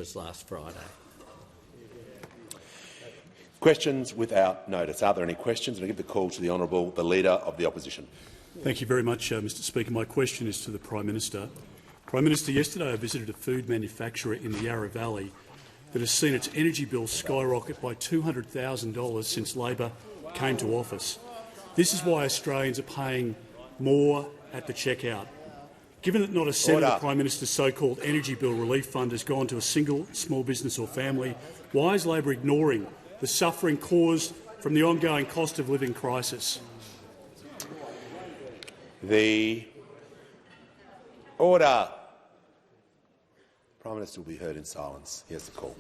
was last Friday. Questions without notice. Are there any questions? And I give the call to the Honourable, the Leader of the Opposition. Thank you very much, Mr Speaker. My question is to the Prime Minister. Prime Minister, yesterday I visited a food manufacturer in the Yarra Valley that has seen its energy bill skyrocket by $200,000 since Labor came to office. This is why Australians are paying more at the checkout. Given that not a cent of the Prime Minister's so-called energy bill relief fund has gone to a single small business or family, why is Labor ignoring the suffering caused from the ongoing cost of living crisis? The order. Prime Minister will be heard in silence. He has the call.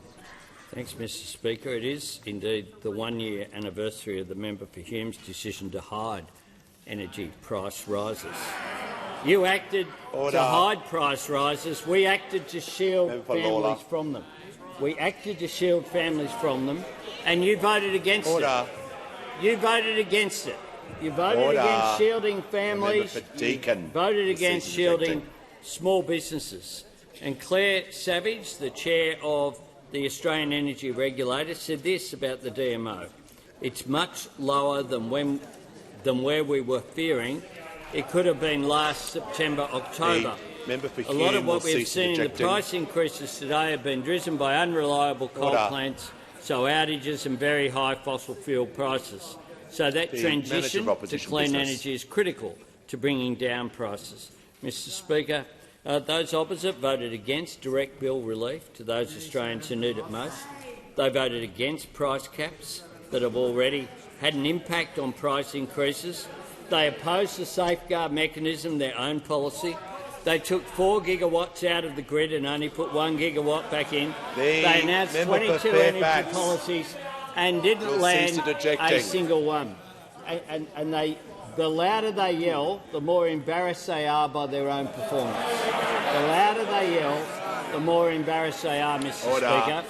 Thanks, Mr Speaker. It is indeed the one-year anniversary of the member for Hume's decision to hide energy price rises. You acted to hide price rises. We acted to shield families from them. We acted to shield families from them, and you voted against it. You voted against it. You voted against shielding families. You voted against shielding small businesses. And Claire Savage, the chair of the Australian Energy Regulator, said this about the DMO: "It's much lower than where we were fearing. It could have been last September, October. A lot of what we have seen in the price increases today have been driven by unreliable coal plants, so outages and very high fossil fuel prices. So that transition to clean energy is critical to bringing down prices." Mr Speaker, those opposite voted against direct bill relief to those Australians who need it most. They voted against price caps that have already had an impact on price increases. They opposed the safeguard mechanism, their own policy. They took 4 gigawatts out of the grid and only put 1 gigawatt back in. They announced 22 energy policies and didn't land a single one. And the louder they yell, the more embarrassed they are by their own performance. The louder they yell, the more embarrassed they are, Mr Speaker.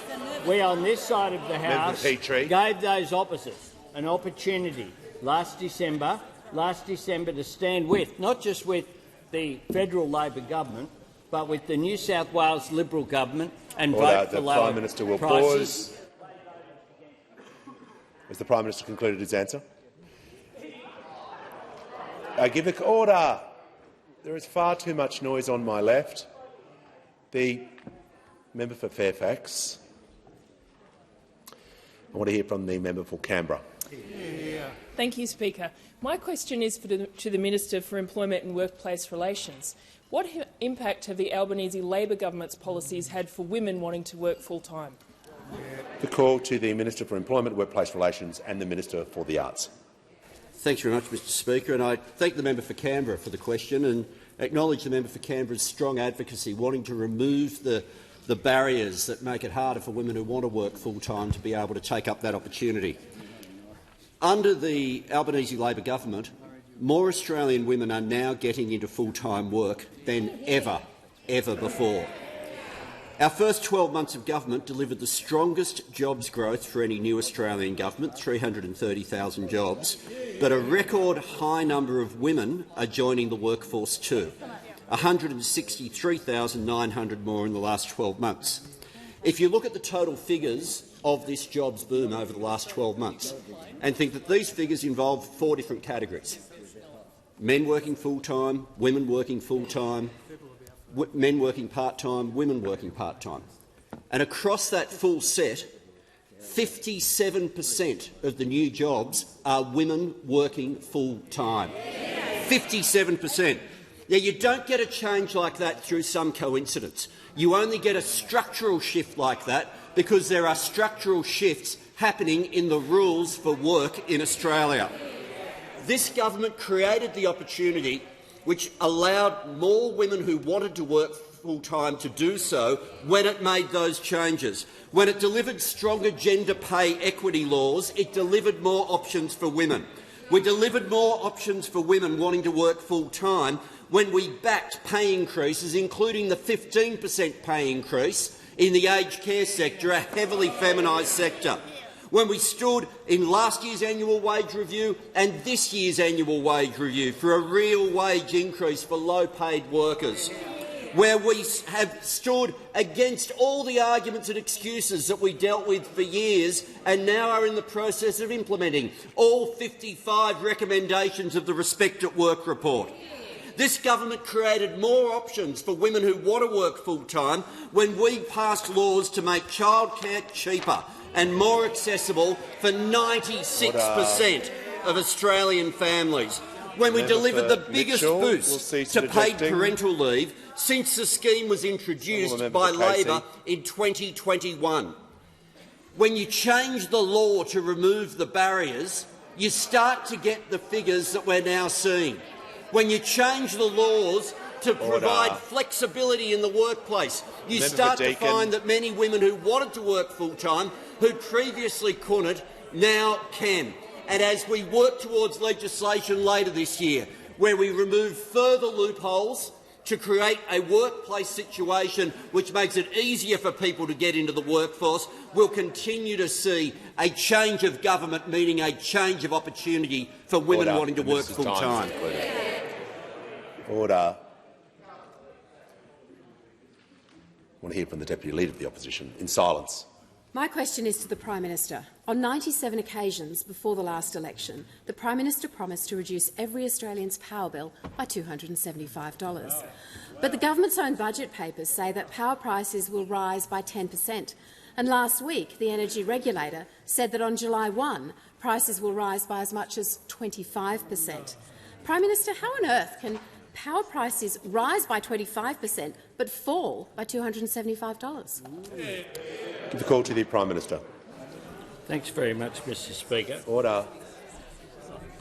We on this side of the House gave those opposites an opportunity last December to stand with, not just with the federal Labor government, but with the New South Wales Liberal government and vote for lower Prime Minister will prices. pause. Has the Prime Minister concluded his answer? I give the order. There is far too much noise on my left. The member for Fairfax. I want to hear from the member for Canberra. Thank you, Speaker. My question is to the Minister for Employment and Workplace Relations. What impact have the Albanese Labor government's policies had for women wanting to work full-time? The call to the Minister for Employment, Workplace Relations and the Minister for the Arts. Thanks very much, Mr Speaker, and I thank the member for Canberra for the question and acknowledge the member for Canberra's strong advocacy, wanting to remove the barriers that make it harder for women who want to work full-time to be able to take up that opportunity. Under the Albanese Labor government, more Australian women are now getting into full-time work than ever before. Our first 12 months of government delivered the strongest jobs growth for any new Australian government, 330,000 jobs, but a record high number of women are joining the workforce too, 163,900 more in the last 12 months. If you look at the total figures of this jobs boom over the last 12 months and think that these figures involve 4 different categories: men working full-time, women working full-time, men working part-time, women working part-time. And across that full set, 57% of the new jobs are women working full-time. 57%. Now, you don't get a change like that through some coincidence. You only get a structural shift like that because there are structural shifts happening in the rules for work in Australia. This government created the opportunity which allowed more women who wanted to work full-time to do so when it made those changes. When it delivered stronger gender pay equity laws, it delivered more options for women. We delivered more options for women wanting to work full-time when we backed pay increases, including the 15% pay increase in the aged care sector, a heavily feminised sector. When we stood in last year's annual wage review and this year's annual wage review for a real wage increase for low-paid workers. where we have stood against all the arguments and excuses that we dealt with for years and now are in the process of implementing all 55 recommendations of the Respect at Work report. This government created more options for women who want to work full-time when we passed laws to make childcare cheaper and more accessible for 96% of Australian families, when we delivered the biggest boost to paid parental leave since the scheme was introduced by Labor in 2021. When you change the law to remove the barriers, you start to get the figures that we're now seeing. When you change the laws to provide flexibility in the workplace, you start to find that many women who wanted to work full-time, who previously couldn't, now can. And as we work towards legislation later this year, where we remove further loopholes to create a workplace situation which makes it easier for people to get into the workforce, we'll continue to see a change of government, meaning a change of opportunity for women wanting to work full-time. Order. I want to hear from the Deputy Leader of the Opposition in silence. My question is to the Prime Minister. On 97 occasions before the last election, the Prime Minister promised to reduce every Australian's power bill by $275. But the government's own budget papers say that power prices will rise by 10%. And last week, the energy regulator said that on July 1, prices will rise by as much as 25%. Prime Minister, how on earth can power prices rise by 25% but fall by $275? Give the call to the Prime Minister. Thanks very much, Mr Speaker. Order.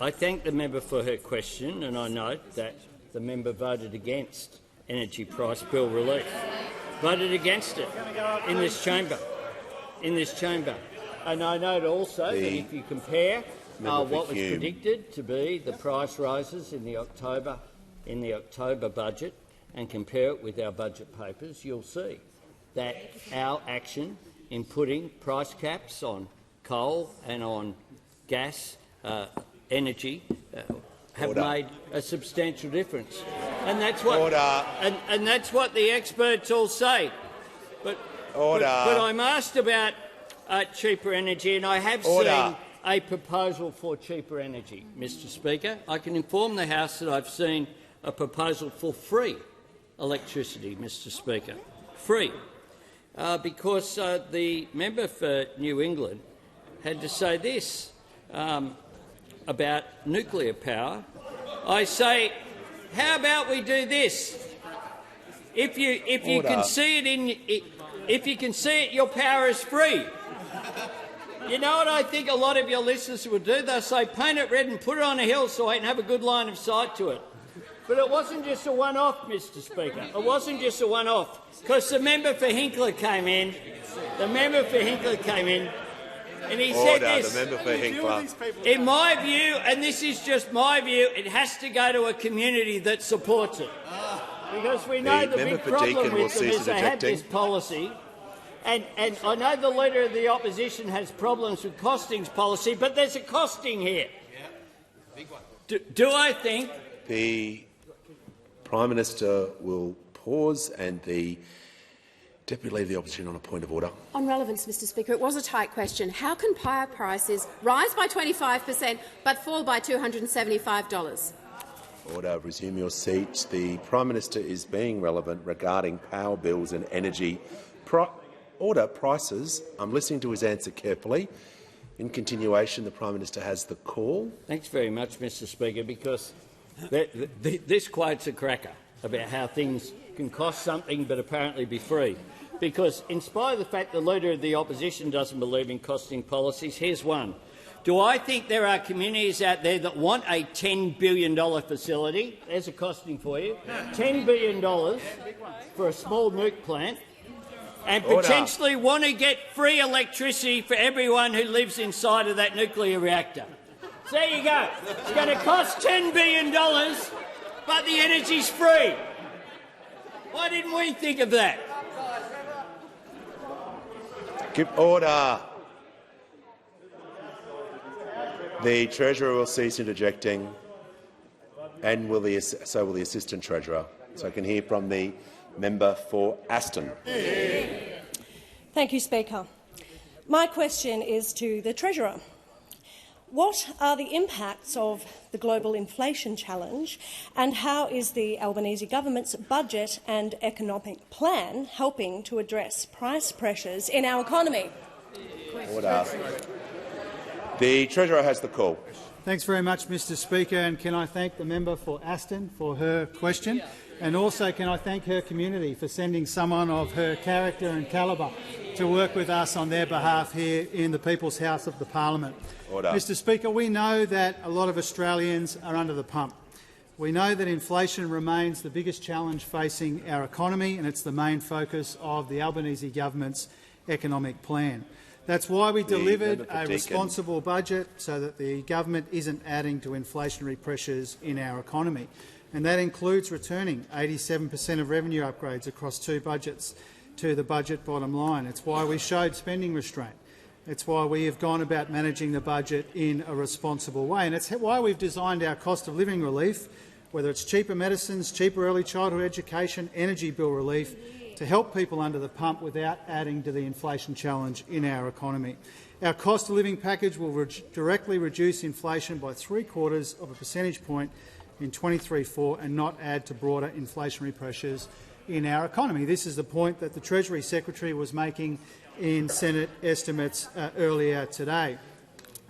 I thank the member for her question, and I note that the member voted against energy price bill relief. Voted against it in this chamber. And I note also that if you compare what was predicted to be the price rises in the October budget and compare it with our budget papers, you'll see that our action in putting price caps on coal and on gas energy have made a substantial difference, and that's what and that's what the experts all say. But I'm asked about cheaper energy, and I have seen a proposal for cheaper energy, Mr Speaker. I can inform the House that I've seen a proposal for free electricity, Mr Speaker. Free. Because the member for New England had to say this about nuclear power. I say, how about we do this? If you can see it, your power is free. You know what I think a lot of your listeners would do? They'll say, paint it red and put it on a hill so I can have a good line of sight to it. But it wasn't just a one-off, Mr Speaker. It wasn't just a one-off, because the member for Hinkler came in. And he said this. The member for Hinkler. In my view, and this is just my view, it has to go to a community that supports it. Because we know the big problem with them is they have this policy. And I know the Leader of the Opposition has problems with costings policy, but there's a costing here. Big one. Do I think the Prime Minister will pause, and the Deputy Leader of the Opposition on a point of order. On relevance, Mr Speaker, it was a tight question. How can power prices rise by 25% but fall by $275? Order. Resume your seat. The Prime Minister is being relevant regarding power bills and energy prices. I'm listening to his answer carefully. In continuation, the Prime Minister has the call. Thanks very much, Mr Speaker, because this quote's a cracker about how things can cost something but apparently be free. Because in spite of the fact the Leader of the Opposition doesn't believe in costing policies, here's one. Do I think there are communities out there that want a $10 billion facility? There's a costing for you. $10 billion for a small nuke plant, and potentially want to get free electricity for everyone who lives inside of that nuclear reactor. So there you go. It's going to cost $10 billion, but the energy's free. Why didn't we think of that? Give order. The Treasurer will cease interjecting, and so will the Assistant Treasurer. So I can hear from the Member for Aston. Thank you, Speaker. My question is to the Treasurer. What are the impacts of the global inflation challenge, and how is the Albanese government's budget and economic plan helping to address price pressures in our economy? Order. The Treasurer has the call. Thanks very much, Mr Speaker, and can I thank the member for Aston for her question, and also can I thank her community for sending someone of her character and calibre to work with us on their behalf here in the People's House of the Parliament. Order. Mr Speaker, we know that a lot of Australians are under the pump. We know that inflation remains the biggest challenge facing our economy, and it's the main focus of the Albanese government's economic plan. That's why we delivered a responsible budget so that the government isn't adding to inflationary pressures in our economy. And that includes returning 87% of revenue upgrades across 2 budgets to the budget bottom line. It's why we showed spending restraint. It's why we have gone about managing the budget in a responsible way. And it's why we've designed our cost of living relief, whether it's cheaper medicines, cheaper early childhood education, energy bill relief, to help people under the pump without adding to the inflation challenge in our economy. Our cost of living package will directly reduce inflation by 3/4 of a percentage point in 23/4 and not add to broader inflationary pressures in our economy. This is the point that the Treasury Secretary was making in Senate estimates earlier today.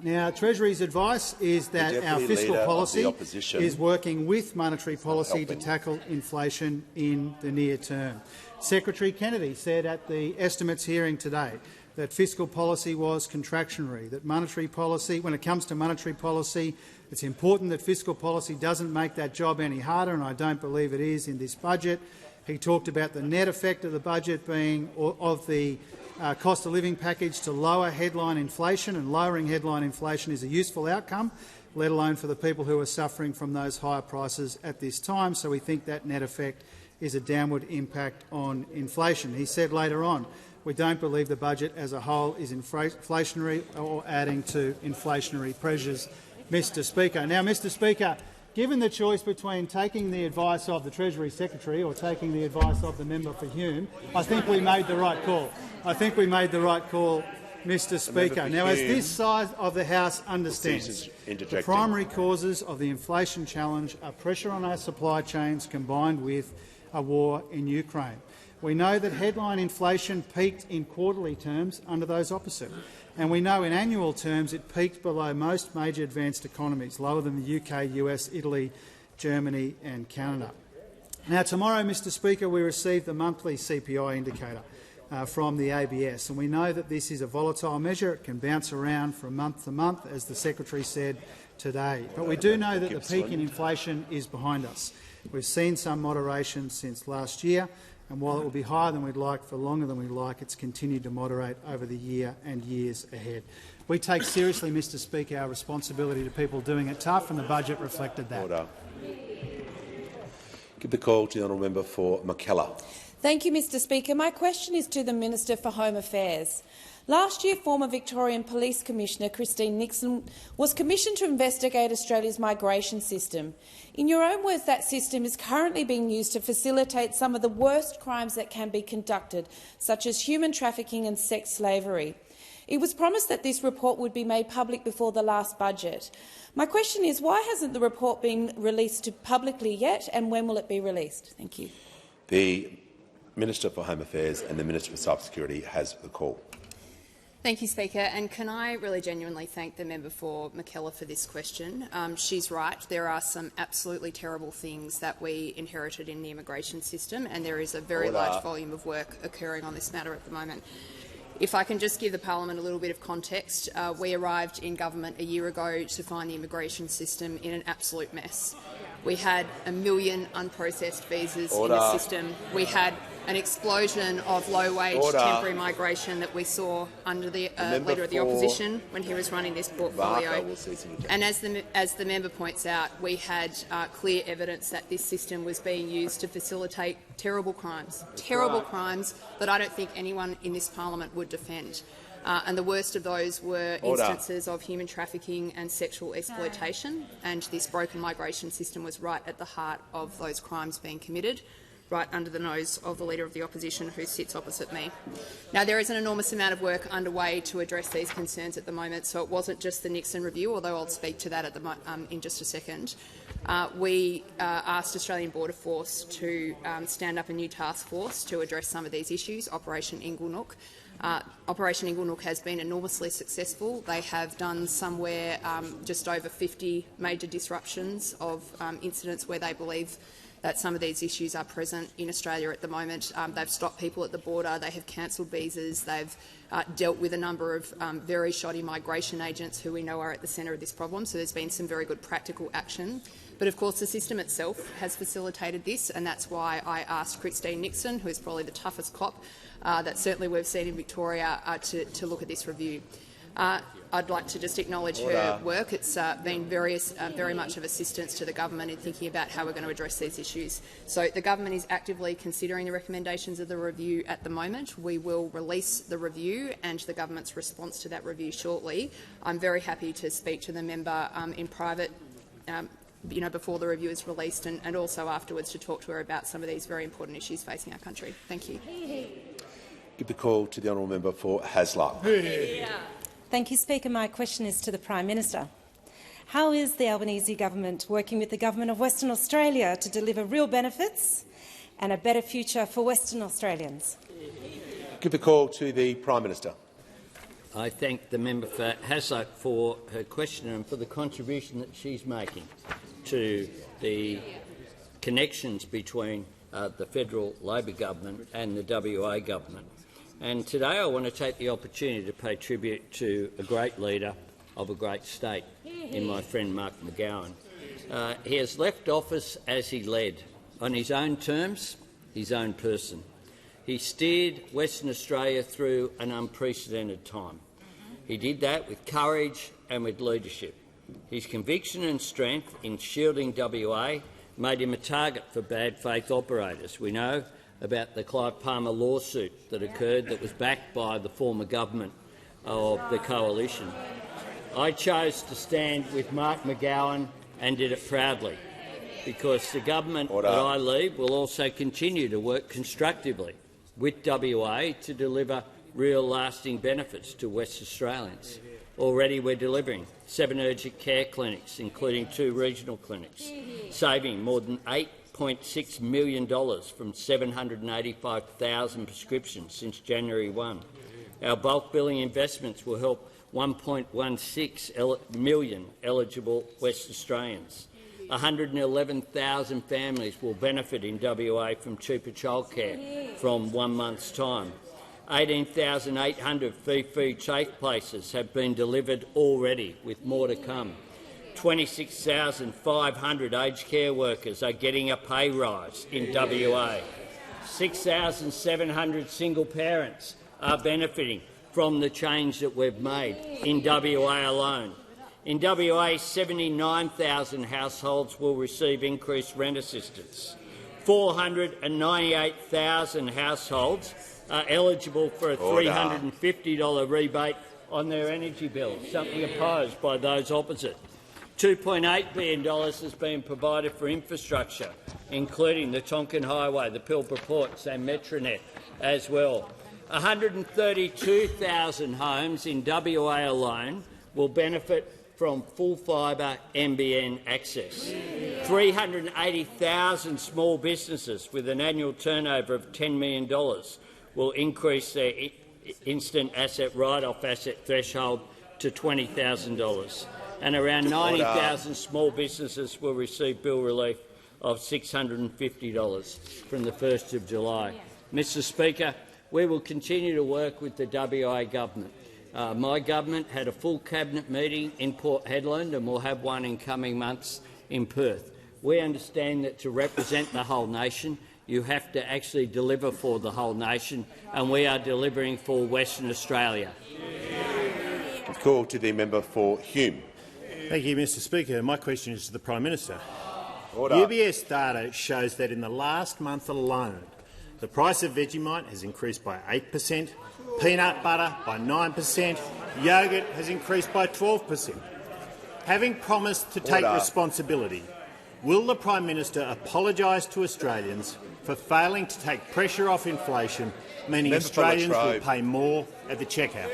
Now, Treasury's advice is that our fiscal policy is working with monetary policy to tackle inflation in the near term. Secretary Kennedy said at the estimates hearing today that fiscal policy was contractionary, that monetary policy, when it comes to monetary policy, it's important that fiscal policy doesn't make that job any harder, and I don't believe it is in this budget. He talked about the net effect of the budget being of the cost of living package to lower headline inflation, and lowering headline inflation is a useful outcome, let alone for the people who are suffering from those higher prices at this time. So we think that net effect is a downward impact on inflation. He said later on, we don't believe the budget as a whole is inflationary or adding to inflationary pressures, Mr Speaker. Now, Mr Speaker, given the choice between taking the advice of the Treasury Secretary or taking the advice of the member for Hume, I think we made the right call. I think we made the right call, Mr Speaker. Now, as this side of the House understands, the primary causes of the inflation challenge are pressure on our supply chains combined with a war in Ukraine. We know that headline inflation peaked in quarterly terms under those opposite, and we know in annual terms it peaked below most major advanced economies, lower than the UK, US, Italy, Germany and Canada. Now, tomorrow, Mr Speaker, we receive the monthly CPI indicator from the ABS, and we know that this is a volatile measure. It can bounce around from month to month, as the Secretary said today. But we do know that the peak in inflation is behind us. We've seen some moderation since last year, and while it will be higher than we'd like for longer than we'd like, it's continued to moderate over the year and years ahead. We take seriously, Mr Speaker, our responsibility to people doing it tough, and the budget reflected that. Order. Give the call to the honourable member for McKellar. Thank you, Mr Speaker. My question is to the Minister for Home Affairs. Last year, former Victorian Police Commissioner Christine Nixon was commissioned to investigate Australia's migration system. In your own words, that system is currently being used to facilitate some of the worst crimes that can be conducted, such as human trafficking and sex slavery. It was promised that this report would be made public before the last budget. My question is, why hasn't the report been released publicly yet, and when will it be released? Thank you. The Minister for Home Affairs and the Minister for Cybersecurity has the call. Thank you, Speaker. And can I really genuinely thank the member for McKellar for this question. She's right. There are some absolutely terrible things that we inherited in the immigration system, and there is a very large volume of work occurring on this matter at the moment. If I can just give the parliament a little bit of context, we arrived in government a year ago to find the immigration system in an absolute mess. We had 1 million unprocessed visas in the system. We had an explosion of low-wage temporary migration that we saw under the Leader of the Opposition when he was running this portfolio. And as the member points out, we had clear evidence that this system was being used to facilitate terrible crimes that I don't think anyone in this parliament would defend. And the worst of those were instances of human trafficking and sexual exploitation, and this broken migration system was right at the heart of those crimes being committed. right under the nose of the Leader of the Opposition, who sits opposite me. Now, there is an enormous amount of work underway to address these concerns at the moment, so it wasn't just the Nixon review, although I'll speak to that in just a second. We asked Australian Border Force to stand up a new task force to address some of these issues, Operation Inglenook. Operation Inglenook has been enormously successful. They have done somewhere just over 50 major disruptions of incidents where they believe that some of these issues are present in Australia at the moment. They've stopped people at the border, they have cancelled visas, they've dealt with a number of very shoddy migration agents who we know are at the centre of this problem, so there's been some very good practical action. But of course the system itself has facilitated this, and that's why I asked Christine Nixon, who is probably the toughest cop that certainly we've seen in Victoria, to look at this review. I'd like to just acknowledge her work. It's been very much of assistance to the government in thinking about how we're going to address these issues. So the government is actively considering the recommendations of the review at the moment. We will release the review and the government's response to that review shortly. I'm very happy to speak to the member in private before the review is released, and also afterwards to talk to her about some of these very important issues facing our country. Thank you. Give the call to the honourable member for Hasluck. Thank you, Speaker. My question is to the Prime Minister. How is the Albanese government working with the Government of Western Australia to deliver real benefits and a better future for Western Australians? Give the call to the Prime Minister. I thank the member for Hasluck for her question and for the contribution that she's making to the connections between the federal Labor government and the WA government. And today I want to take the opportunity to pay tribute to a great leader of a great state, in my friend Mark McGowan. He has left office as he led, on his own terms, his own person. He steered Western Australia through an unprecedented time. He did that with courage and with leadership. His conviction and strength in shielding WA made him a target for bad faith operators. We know about the Clive Palmer lawsuit that occurred that was backed by the former government of the coalition. I chose to stand with Mark McGowan and did it proudly, because the government that I lead will also continue to work constructively with WA to deliver real lasting benefits to West Australians. Already we're delivering 7 urgent care clinics, including 2 regional clinics, saving more than $8.6 million from 785,000 prescriptions since January 1. Our bulk billing investments will help 1.16 million eligible West Australians. 111,000 families will benefit in WA from cheaper childcare from 1 month's time. 18,800 fee-free safe places have been delivered already, with more to come. 26,500 aged care workers are getting a pay rise in WA. 6,700 single parents are benefiting from the change that we've made in WA alone. In WA, 79,000 households will receive increased rent assistance. 498,000 households are eligible for a $350 rebate on their energy bill, something opposed by those opposite. $2.8 billion has been provided for infrastructure, including the Tonkin Highway, the Pilbara Ports and Metronet as well. 132,000 homes in WA alone will benefit from full fibre NBN access. 380,000 small businesses with an annual turnover of $10 million will increase their instant asset write-off asset threshold to $20,000. And around 90,000 small businesses will receive bill relief of $650 from the 1st of July. Mr Speaker, we will continue to work with the WA government. My government had a full cabinet meeting in Port Hedland and will have one in coming months in Perth. We understand that to represent the whole nation, you have to actually deliver for the whole nation, and we are delivering for Western Australia. Call to the member for Hume. Thank you, Mr Speaker. My question is to the Prime Minister. Order. UBS data shows that in the last month alone, the price of Vegemite has increased by 8%, peanut butter by 9%, yoghurt has increased by 12%. Having promised to take responsibility, Will the Prime Minister apologise to Australians for failing to take pressure off inflation, meaning Australians will pay more at the checkout?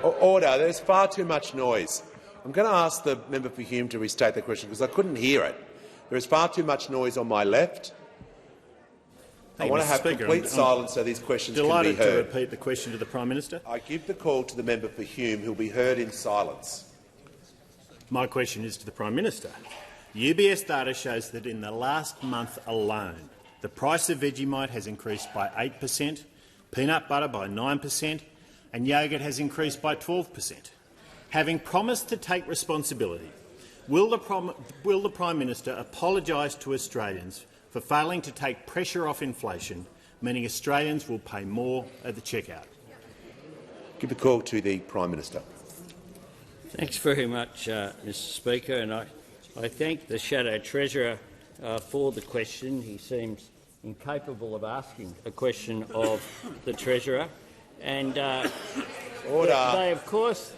Order. There's far too much noise. I'm going to ask the member for Hume to restate the question because I couldn't hear it. There is far too much noise on my left. I want to have complete silence so these questions can be heard. Delighted to repeat the question to the Prime Minister. I give the call to the member for Hume, who will be heard in silence. My question is to the Prime Minister. UBS data shows that in the last month alone, the price of Vegemite has increased by 8%, peanut butter by 9%, and yoghurt has increased by 12%. Having promised to take responsibility, will the Prime Minister apologise to Australians for failing to take pressure off inflation, meaning Australians will pay more at the checkout? Give the call to the Prime Minister. Thanks very much, Mr Speaker, and I thank the Shadow Treasurer for the question. He seems incapable of asking a question of the Treasurer. And they of course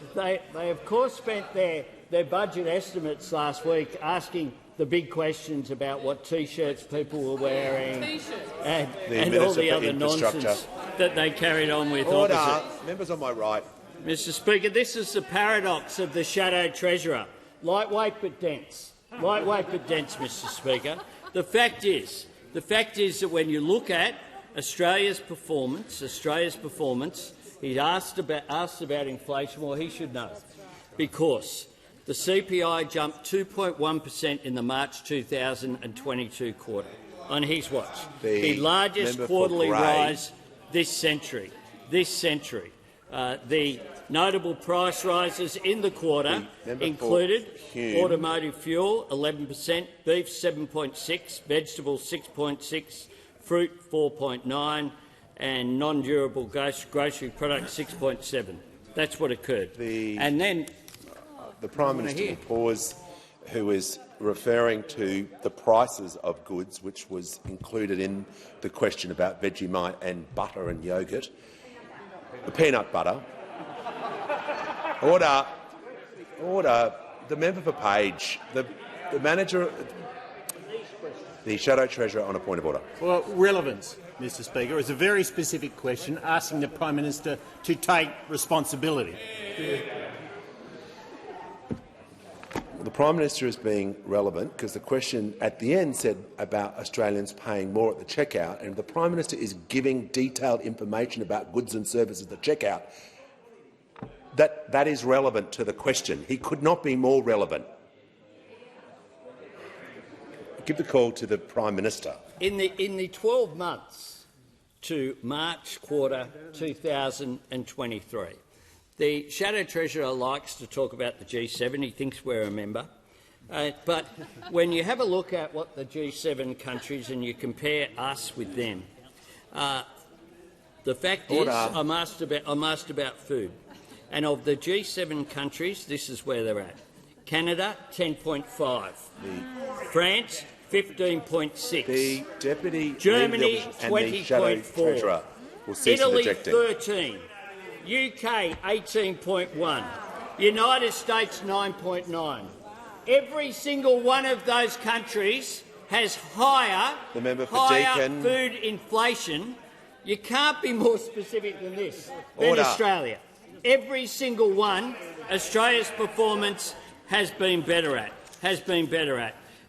spent their budget estimates last week asking the big questions about what T-shirts people were wearing and all the other nonsense that they carried on with. Order. Members on my right. Mr Speaker, this is the paradox of the Shadow Treasurer. Lightweight but dense. Lightweight but dense, Mr Speaker. The fact is that when you look at Australia's performance, he's asked about inflation. Well, he should know, because the CPI jumped 2.1% in the March 2022 quarter on his watch, the largest quarterly rise this century. The notable price rises in the quarter included automotive fuel 11%, beef 7.6%, vegetables 6.6%, fruit 4.9%, and non-durable grocery products 6.7%. That's what occurred. And then the Prime Minister will pause, who is referring to the prices of goods, which was included in the question about Vegemite and butter and yoghurt. The peanut butter. Order. Order. The member for Page. The manager. The Shadow Treasurer on a point of order. Well, relevance, Mr Speaker, is a very specific question asking the Prime Minister to take responsibility. The Prime Minister is being relevant because the question at the end said about Australians paying more at the checkout, and the Prime Minister is giving detailed information about goods and services at the checkout. That is relevant to the question. He could not be more relevant. Give the call to the Prime Minister. In the 12 months to March quarter 2023, the Shadow Treasurer likes to talk about the G7. He thinks we're a member. But when you have a look at what the G7 countries and you compare us with them, the fact is I'm asked about food. And of the G7 countries, this is where they're at. Canada, 10.5. France, 15.6. The Deputy Germany, and the Shadow Treasurer will cease Italy, interjecting. 13. UK, 18.1. United States, 9.9. Every single one of those countries has higher food inflation. You can't be more specific than this, than Australia. Every single one, Australia's performance has been better at.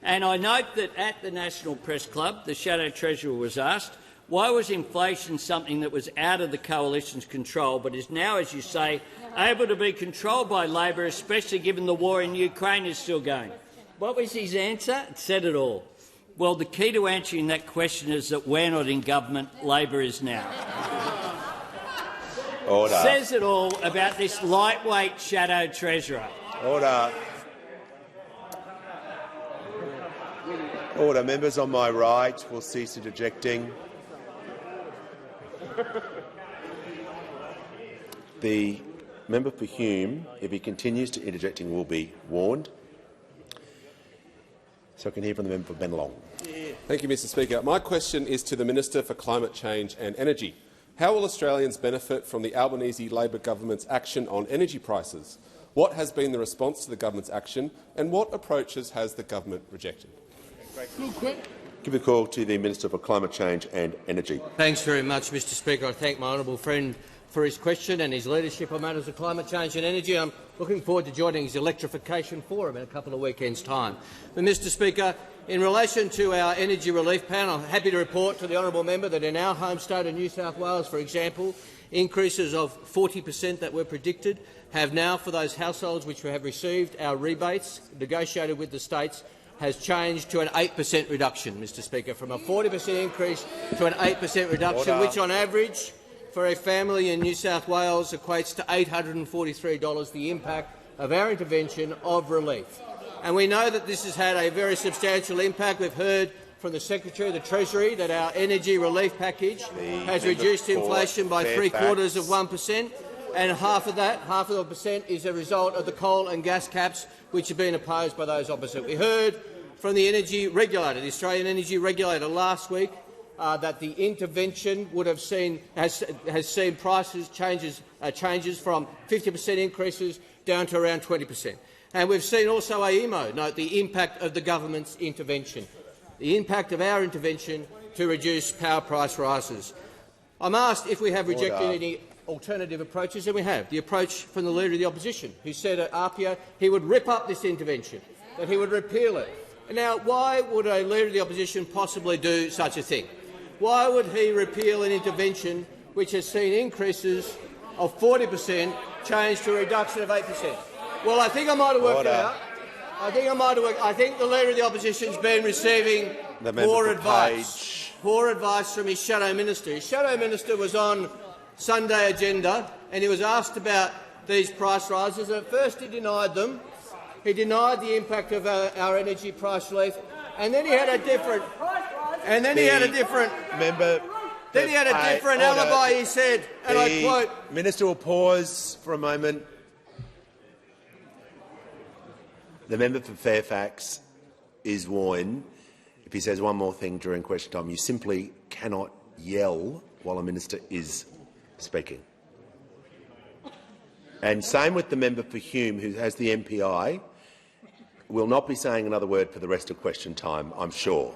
And I note that at the National Press Club, the Shadow Treasurer was asked, why was inflation something that was out of the Coalition's control but is now, as you say, able to be controlled by Labor, especially given the war in Ukraine is still going? What was his answer? It said it all. Well, the key to answering that question is that we're not in government, Labor is now. Order. Says it all about this lightweight Shadow Treasurer. Order. Order. Members on my right will cease interjecting. The member for Hume, if he continues to interjecting, will be warned. So I can hear from the member for Bennelong. Thank you, Mr Speaker. My question is to the Minister for Climate Change and Energy. How will Australians benefit from the Albanese Labor government's action on energy prices? What has been the response to the government's action, and what approaches has the government rejected? Give a call to the Minister for Climate Change and Energy. Thanks very much, Mr Speaker. I thank my honourable friend for his question and his leadership on matters of climate change and energy. I'm looking forward to joining his electrification forum in a couple of weekends' time. But, Mr Speaker, in relation to our energy relief plan, I'm happy to report to the honourable member that in our home state of New South Wales, for example, increases of 40% that were predicted have now, for those households which have received our rebates negotiated with the states, has changed to an 8% reduction, Mr Speaker, from a 40% increase to an 8% reduction, which on average for a family in New South Wales equates to $843, the impact of our intervention of relief. And we know that this has had a very substantial impact. We've heard from the Secretary of the Treasury that our energy relief package has reduced inflation by 0.75%, and half of the percent, is a result of the coal and gas caps which have been opposed by those opposite. We heard from the energy regulator, the Australian energy regulator, last week that the intervention would have has seen prices changes from 50% increases down to around 20%. And we've seen also AEMO note the impact of the government's intervention, the impact of our intervention to reduce power price rises. I'm asked if we have rejected any alternative approaches, and we have. The approach from the Leader of the Opposition, who said at APIA he would rip up this intervention, that he would repeal it. Now, why would a Leader of the Opposition possibly do such a thing? Why would he repeal an intervention which has seen increases of 40% change to a reduction of 8%? Well, I think I might have worked it out. I think the Leader of the Opposition has been receiving poor advice from his shadow minister. His shadow minister was on Sunday agenda, and he was asked about these price rises. At first, he denied them. He denied the impact of our energy price relief, and then he had a different. And then he had a different. Member. Then he had a different alibi. He said, and I quote: Minister will pause for a moment. The member for Fairfax is warned. If he says one more thing during question time, you simply cannot yell while a minister is speaking. And same with the member for Hume, who has the MPI, will not be saying another word for the rest of question time, I'm sure.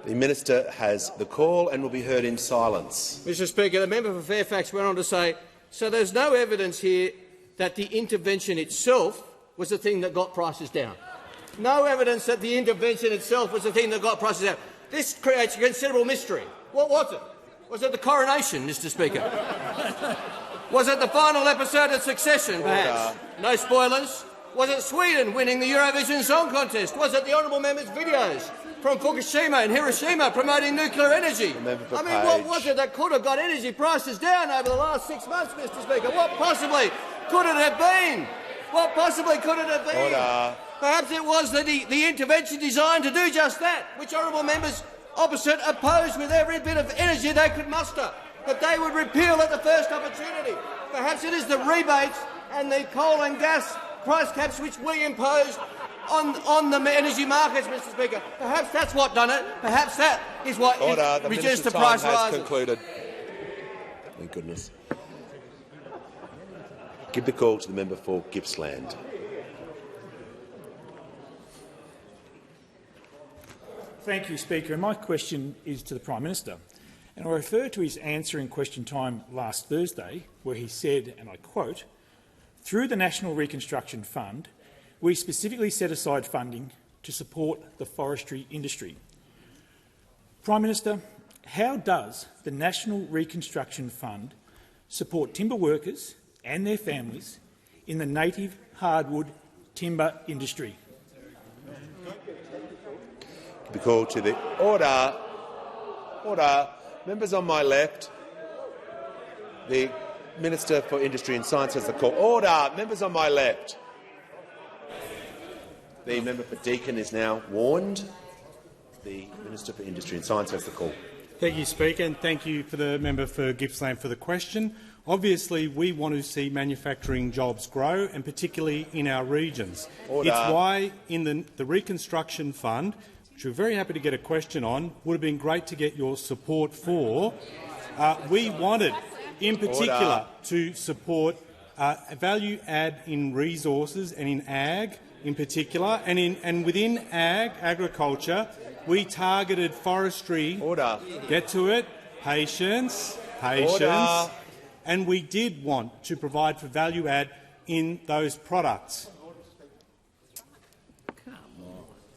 The minister has the call and will be heard in silence. Mr Speaker, the member for Fairfax went on to say, so there's no evidence here that the intervention itself was the thing that got prices down. No evidence that the intervention itself was the thing that got prices down. This creates a considerable mystery. What was it? Was it the coronation, Mr Speaker? Was it the final episode of Succession, perhaps? No spoilers. Was it Sweden winning the Eurovision Song Contest? Was it the honourable member's videos from Fukushima and Hiroshima promoting nuclear energy? I mean, what was it that could have got energy prices down over the last 6 months, Mr Speaker? What possibly could it have been? What possibly could it have been? Perhaps it was the intervention designed to do just that, which honourable members opposite opposed with every bit of energy they could muster, that they would repeal at the first opportunity. Perhaps it is the rebates and the coal and gas price caps which we imposed on the energy markets, Mr Speaker. Perhaps that's what done it. Perhaps that is what reduced the price rises. Concluded. Thank goodness. Give the call to the member for Gippsland. Thank you, Speaker. And my question is to the Prime Minister. And I refer to his answer in question time last Thursday, where he said, and I quote, "Through the National Reconstruction Fund, we specifically set aside funding to support the forestry industry." Prime Minister, how does the National Reconstruction Fund support timber workers and their families in the native hardwood timber industry? The call to the order. Order. Members on my left. The Minister for Industry and Science has the call. Order. Members on my left. The member for Deakin is now warned. The Minister for Industry and Science has the call. Thank you, Speaker, and thank you for the member for Gippsland for the question. Obviously, we want to see manufacturing jobs grow, and particularly in our regions. Order. It's why in the Reconstruction Fund, which we're very happy to get a question on, would have been great to get your support for. We wanted, in particular, to support value add in resources and in ag in particular, and within agriculture, we targeted forestry. Order. Get to it. Patience. Order. And we did want to provide for value add in those products.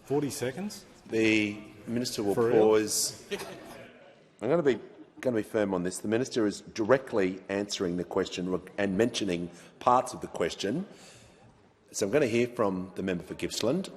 40 seconds. The minister will pause. I'm going to be firm on this. The minister is directly answering the question and mentioning parts of the question. So I'm going to hear from the member for Gippsland.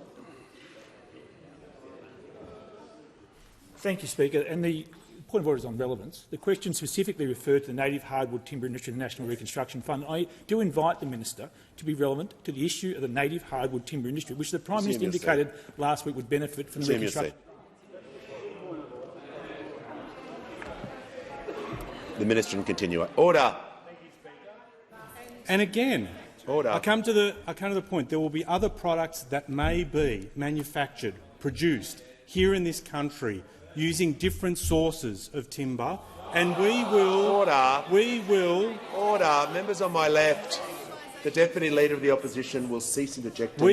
Thank you, Speaker. And the point of order is on relevance. The question specifically referred to the native hardwood timber industry and the National Reconstruction Fund. I do invite the minister to be relevant to the issue of the native hardwood timber industry, which the Prime Minister indicated last week would benefit from the reconstruction. The minister can continue. Order. And again, I come to the point. There will be other products that may be manufactured, produced here in this country using different sources of timber, and we will. Order. We will. Order. Members on my left. The Deputy Leader of the Opposition will cease interjecting.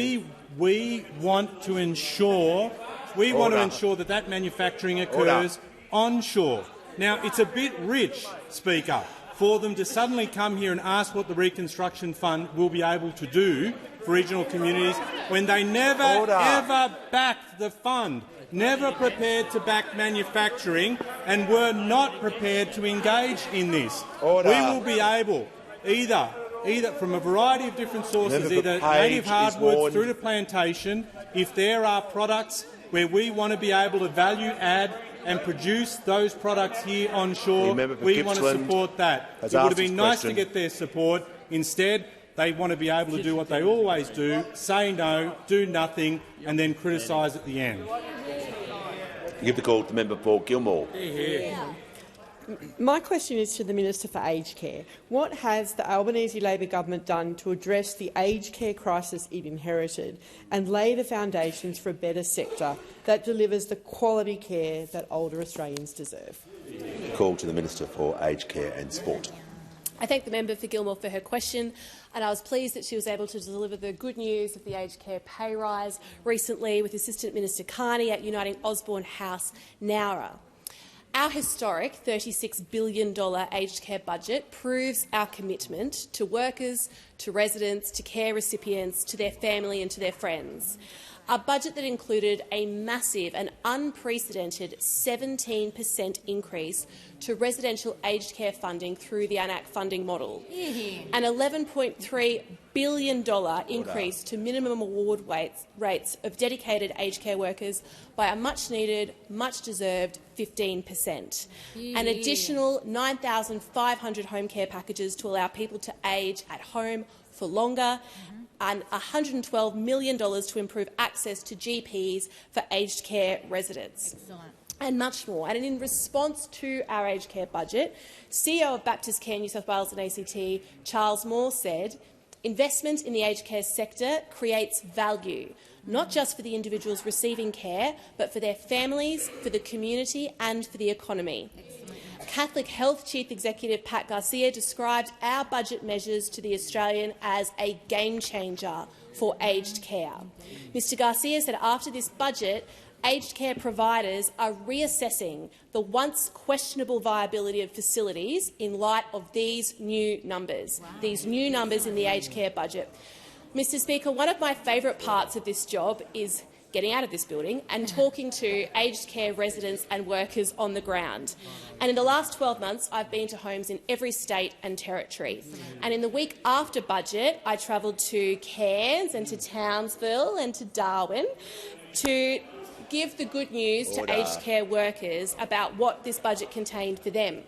We want to ensure. We want to ensure that manufacturing occurs onshore. Now, it's a bit rich, Speaker, for them to suddenly come here and ask what the Reconstruction Fund will be able to do for regional communities when they never, ever backed the fund, never prepared to back manufacturing and were not prepared to engage in this. We will be able, either from a variety of different sources, either native hardwoods through to plantation, if there are products where we want to be able to value add and produce those products here onshore, we want to support that. It would have been nice to get their support. Instead, they want to be able to do what they always do, say no, do nothing, and then criticise at the end. Give the call to the member for Gilmore. My question is to the Minister for Aged Care. What has the Albanese Labor government done to address the aged care crisis it inherited and lay the foundations for a better sector that delivers the quality care that older Australians deserve? Call to the Minister for Aged Care and Sport. I thank the member for Gilmore for her question, and I was pleased that she was able to deliver the good news of the aged care pay rise recently with Assistant Minister Carney at Uniting Osborne House, Nowra. Our historic $36 billion aged care budget proves our commitment to workers, to residents, to care recipients, to their family and to their friends. A budget that included a massive and unprecedented 17% increase to residential aged care funding through the AN-ACC funding model, an $11.3 billion increase to minimum award rates of dedicated aged care workers by a much-needed, much-deserved 15%, an additional 9,500 home care packages to allow people to age at home for longer, and $112 million to improve access to GPs for aged care residents. Excellent. And much more. And in response to our aged care budget, CEO of Baptist Care New South Wales and ACT, Charles Moore, said, investment in the aged care sector creates value, not just for the individuals receiving care, but for their families, for the community and for the economy. Catholic Health Chief Executive Pat Garcia described our budget measures to The Australian as a game-changer for aged care. Mr Garcia said after this budget, aged care providers are reassessing the once questionable viability of facilities in light of these new numbers, these new numbers in the aged care budget. Mr Speaker, one of my favourite parts of this job is getting out of this building and talking to aged care residents and workers on the ground. And in the last 12 months, I've been to homes in every state and territory. And in the week after budget, I travelled to Cairns and to Townsville and to Darwin to give the good news to aged care workers about what this budget contained for them.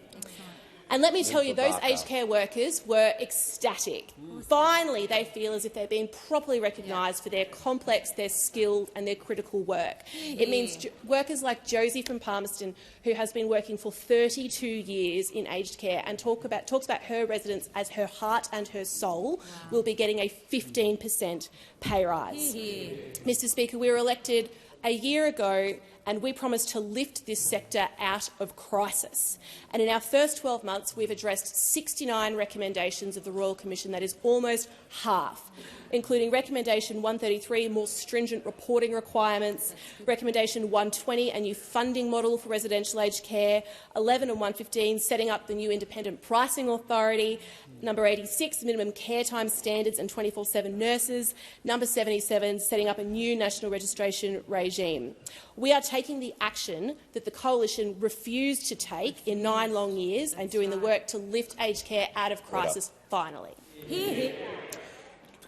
And let me tell you, those aged care workers were ecstatic. Finally, they feel as if they're being properly recognised for their complex, their skilled and their critical work. It means workers like Josie from Palmerston, who has been working for 32 years in aged care and talks about her residents as her heart and her soul, will be getting a 15% pay rise. Mr Speaker, we were elected a year ago and we promised to lift this sector out of crisis. And in our first 12 months, we've addressed 69 recommendations of the Royal Commission. That is almost half, including Recommendation 133, more stringent reporting requirements, Recommendation 120, a new funding model for residential aged care, 11 and 115, setting up the new independent pricing authority, number 86, minimum care time standards and 24/7 nurses, number 77, setting up a new national registration regime. We are taking the action that the Coalition refused to take in 9 long years and doing the work to lift aged care out of crisis finally.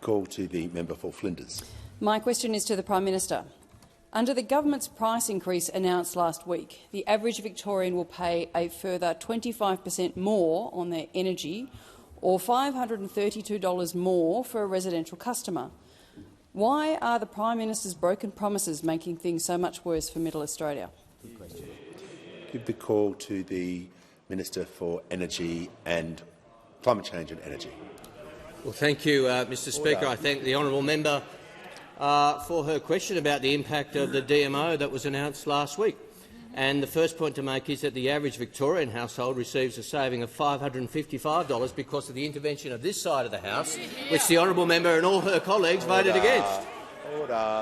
Call to the member for Flinders. My question is to the Prime Minister. Under the government's price increase announced last week, the average Victorian will pay a further 25% more on their energy, or $532 more for a residential customer. Why are the Prime Minister's broken promises making things so much worse for Middle Australia? Give the call to the Minister for Energy and Climate Change and Energy. Well, thank you, Mr Speaker. I thank the honourable member for her question about the impact of the DMO that was announced last week. And the first point to make is that the average Victorian household receives a saving of $555 because of the intervention of this side of the House, which the honourable member and all her colleagues voted against.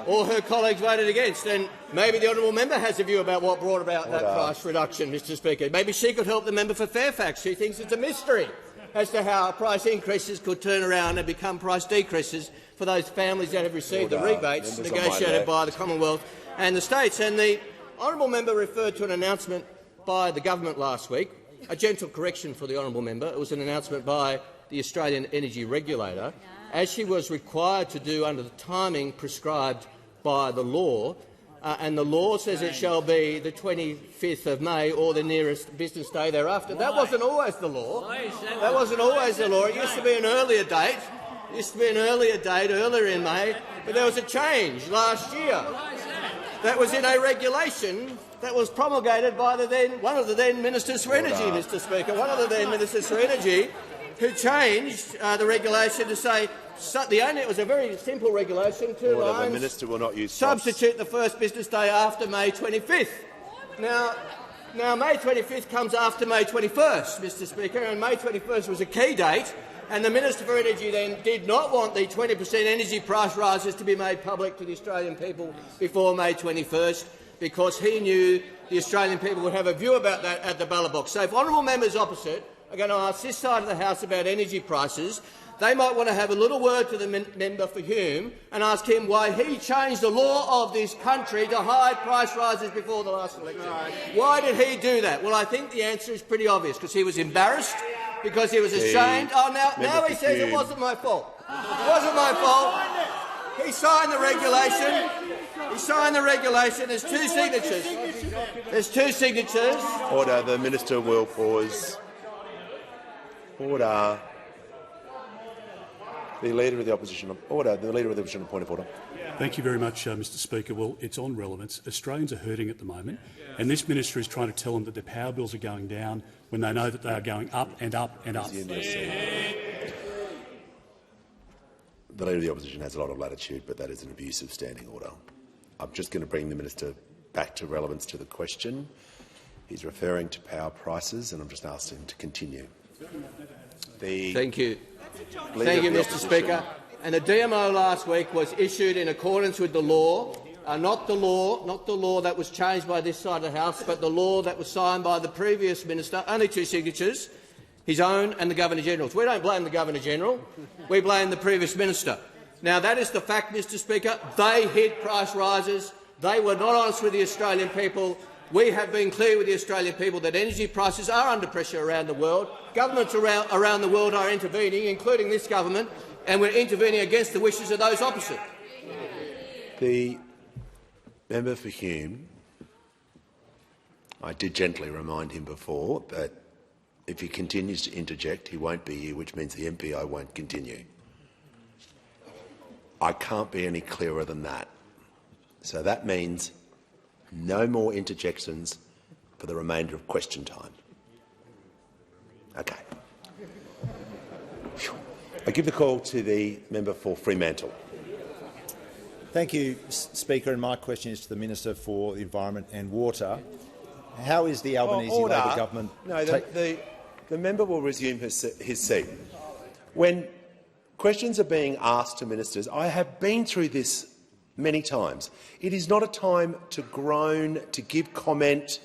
All her colleagues voted against. And maybe the honourable member has a view about what brought about that price reduction, Mr Speaker. Maybe she could help the member for Fairfax. She thinks it's a mystery as to how price increases could turn around and become price decreases for those families that have received the rebates negotiated by the Commonwealth and the states. And the honourable member referred to an announcement by the government last week. A gentle correction for the honourable member. It was an announcement by the Australian Energy Regulator, as she was required to do under the timing prescribed by the law. And the law says it shall be the 25th of May or the nearest business day thereafter. That wasn't always the law. That wasn't always the law. It used to be an earlier date. It used to be an earlier date, earlier in May, but there was a change last year. That was in a regulation that was promulgated by one of the then Ministers for Energy, Mr Speaker, one of the then Ministers for Energy, who changed the regulation to say it was a very simple regulation, 2 lines. The Minister will not use substitute the first business day after May 25th. Now May 25th comes after May 21st, Mr Speaker, and May 21st was a key date. And the Minister for Energy then did not want the 20% energy price rises to be made public to the Australian people before May 21st, because he knew the Australian people would have a view about that at the ballot box. So if honourable members opposite are going to ask this side of the House about energy prices, they might want to have a little word to the member for Hume and ask him why he changed the law of this country to hide price rises before the last election. Why did he do that? Well, I think the answer is pretty obvious, because he was embarrassed, because he was ashamed. Now he says it wasn't my fault. It wasn't my fault. He signed the regulation. He signed the regulation. There's 2 signatures. There's 2 signatures. Order. The Minister will pause. Order. The Leader of the Opposition. Order. The Leader of the Opposition. Point of order. Thank you very much, Mr Speaker. Well, it's on relevance. Australians are hurting at the moment, and this minister is trying to tell them that their power bills are going down when they know that they are going up and up and up. The Leader of the Opposition has a lot of latitude, but that is an abuse of standing order. I'm just going to bring the minister back to relevance to the question. He's referring to power prices, and I'm just asking him to continue. Thank you. Thank you, Mr Speaker. And the DMO last week was issued in accordance with the law, not the law that was changed by this side of the House, but the law that was signed by the previous minister. Only 2 signatures, his own and the Governor-General's. We don't blame the Governor-General. We blame the previous minister. Now, that is the fact, Mr Speaker. They hid price rises. They were not honest with the Australian people. We have been clear with the Australian people that energy prices are under pressure around the world. Governments around the world are intervening, including this government, and we're intervening against the wishes of those opposite. The member for Hume, I did gently remind him before that if he continues to interject, he won't be here, which means the MPO won't continue. I can't be any clearer than that. So that means no more interjections for the remainder of question time. Okay. I give the call to the member for Fremantle. Thank you, Speaker. And my question is to the Minister for the Environment and Water. How is the Albanese Labor government... No, the member will resume his seat. When questions are being asked to ministers, I have been through this many times. It is not a time to groan, to give comment.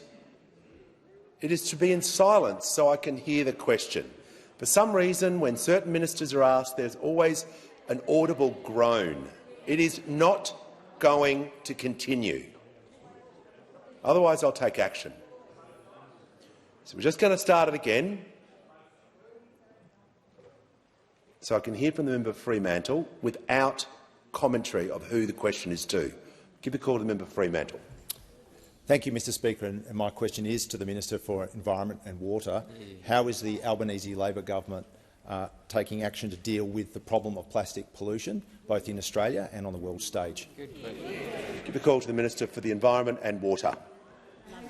It is to be in silence so I can hear the question. For some reason, when certain ministers are asked, there's always an audible groan. It is not going to continue. Otherwise, I'll take action. So we're just going to start it again so I can hear from the member for Fremantle without commentary of who the question is to. Give the call to the member for Fremantle. Thank you, Mr Speaker. And my question is to the Minister for Environment and Water. How is the Albanese Labor government taking action to deal with the problem of plastic pollution, both in Australia and on the world stage? Give the call to the Minister for the Environment and Water.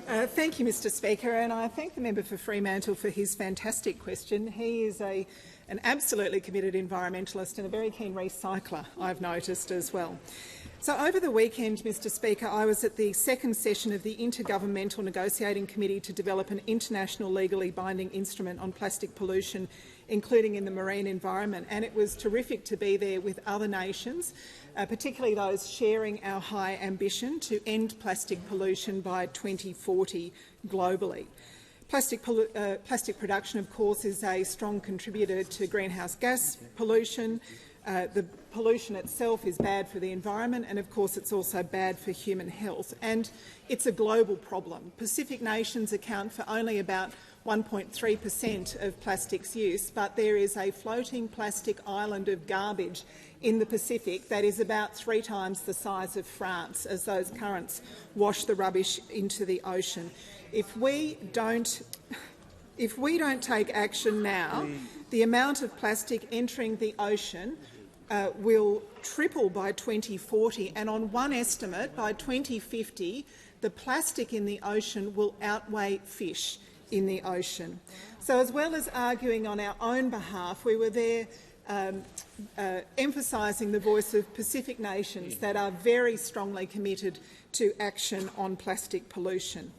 Thank you, Mr Speaker, and I thank the member for Fremantle for his fantastic question. He is an absolutely committed environmentalist and a very keen recycler, I've noticed as well. So over the weekend, Mr Speaker, I was at the second session of the Intergovernmental Negotiating Committee to develop an international legally binding instrument on plastic pollution, including in the marine environment, and it was terrific to be there with other nations, particularly those sharing our high ambition to end plastic pollution by 2040 globally. Plastic production, of course, is a strong contributor to greenhouse gas pollution. The pollution itself is bad for the environment, and of course it's also bad for human health. And it's a global problem. Pacific nations account for only about 1.3% of plastics use, but there is a floating plastic island of garbage in the Pacific that is about 3 times the size of France as those currents wash the rubbish into the ocean. If we don't take action now, the amount of plastic entering the ocean will triple by 2040, and on one estimate, by 2050, the plastic in the ocean will outweigh fish in the ocean. So as well as arguing on our own behalf, we were there emphasising the voice of Pacific nations that are very strongly committed to action on plastic pollution.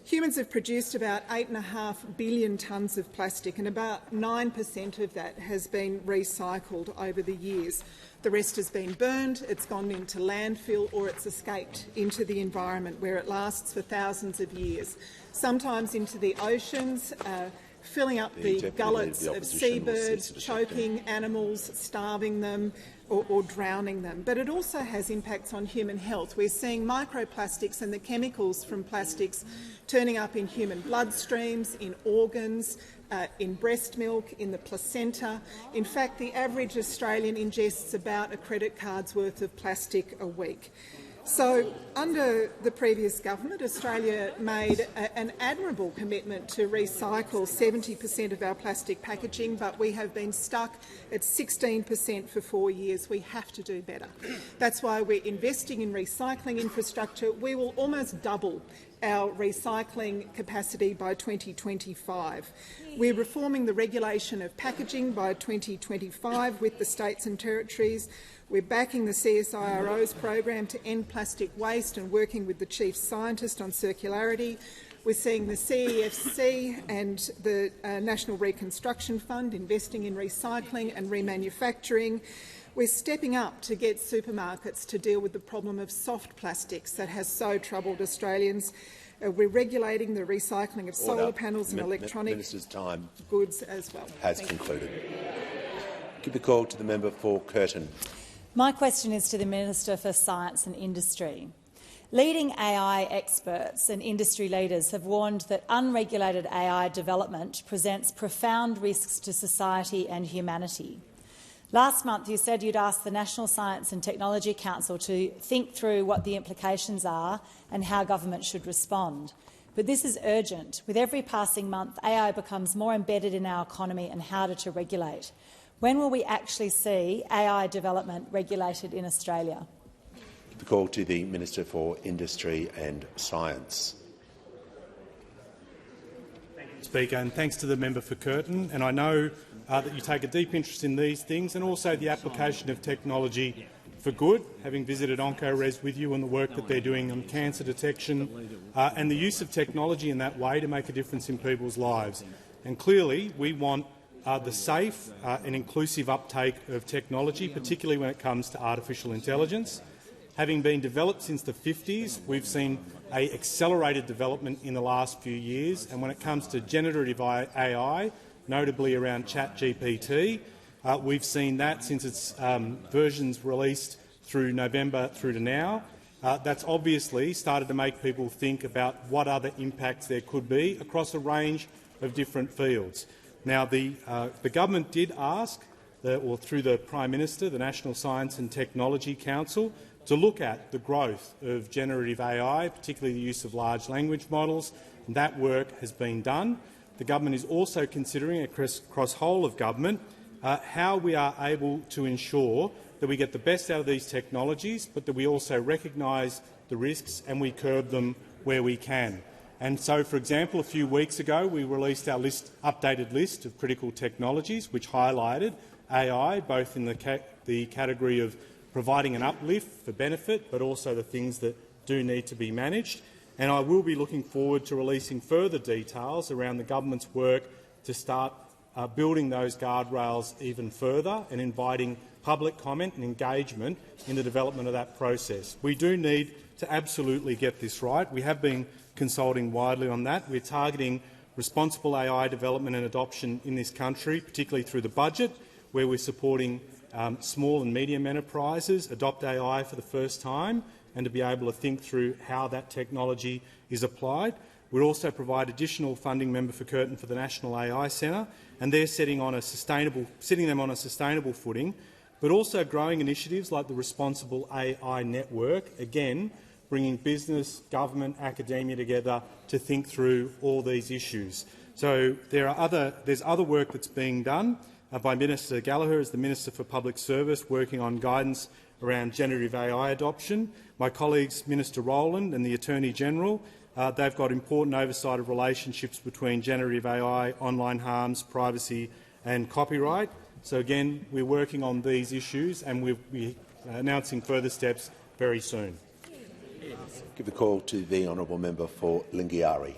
Humans have produced about 8.5 billion tonnes of plastic, and about 9% of that has been recycled over the years. The rest has been burned, it's gone into landfill, or it's escaped into the environment where it lasts for thousands of years, sometimes into the oceans, filling up the gullets of seabirds, choking animals, starving them, or drowning them. But it also has impacts on human health. We're seeing microplastics and the chemicals from plastics turning up in human bloodstreams, in organs, in breast milk, in the placenta. In fact, the average Australian ingests about a credit card's worth of plastic a week. So, under the previous government, Australia made an admirable commitment to recycle 70% of our plastic packaging, but we have been stuck at 16% for 4 years. We have to do better. That's why we're investing in recycling infrastructure. We will almost double our recycling capacity by 2025. We're reforming the regulation of packaging by 2025 with the states and territories. We're backing the CSIRO's program to end plastic waste and working with the chief scientist on circularity. We're seeing the CEFC and the National Reconstruction Fund investing in recycling and remanufacturing. We're stepping up to get supermarkets to deal with the problem of soft plastics that has so troubled Australians. We're regulating the recycling of solar panels and electronic goods as well. Has concluded. Give the call to the member for Curtin. My question is to the Minister for Science and Industry. Leading AI experts and industry leaders have warned that unregulated AI development presents profound risks to society and humanity. Last month you said you'd asked the National Science and Technology Council to think through what the implications are and how government should respond. But this is urgent. With every passing month, AI becomes more embedded in our economy and harder to regulate. When will we actually see AI development regulated in Australia? The call to the Minister for Industry and Science. Thank you, Speaker, and thanks to the member for Curtin. And I know that you take a deep interest in these things and also the application of technology for good, having visited OncoRes with you and the work that they're doing on cancer detection and the use of technology in that way to make a difference in people's lives. And clearly, we want the safe and inclusive uptake of technology, particularly when it comes to artificial intelligence. Having been developed since the 50s, we've seen an accelerated development in the last few years, and when it comes to generative AI, notably around ChatGPT, we've seen that since its versions released through November through to now. That's obviously started to make people think about what other impacts there could be across a range of different fields. Now, the government did ask, or through the Prime Minister, the National Science and Technology Council, to look at the growth of generative AI, particularly the use of large language models, and that work has been done. The government is also considering across whole of government how we are able to ensure that we get the best out of these technologies, but that we also recognise the risks and we curb them where we can. And so, for example, a few weeks ago we released our updated list of critical technologies, which highlighted AI, both in the category of providing an uplift for benefit, but also the things that do need to be managed. And I will be looking forward to releasing further details around the government's work to start building those guardrails even further and inviting public comment and engagement in the development of that process. We do need to absolutely get this right. We have been consulting widely on that. We're targeting responsible AI development and adoption in this country, particularly through the budget, where we're supporting small and medium enterprises adopt AI for the first time and to be able to think through how that technology is applied. We'll also provide additional funding, Member for Curtin, for the National AI Centre, and they're setting them on a sustainable footing, but also growing initiatives like the Responsible AI Network, again bringing business, government, academia together to think through all these issues. So there's other work that's being done by Minister Gallagher as the Minister for Public Service, working on guidance around generative AI adoption. My colleagues, Minister Rowland and the Attorney-General, they've got important oversight of relationships between generative AI, online harms, privacy and copyright. So again, we're working on these issues and we'll be announcing further steps very soon. Give the call to the honourable member for Lingiari.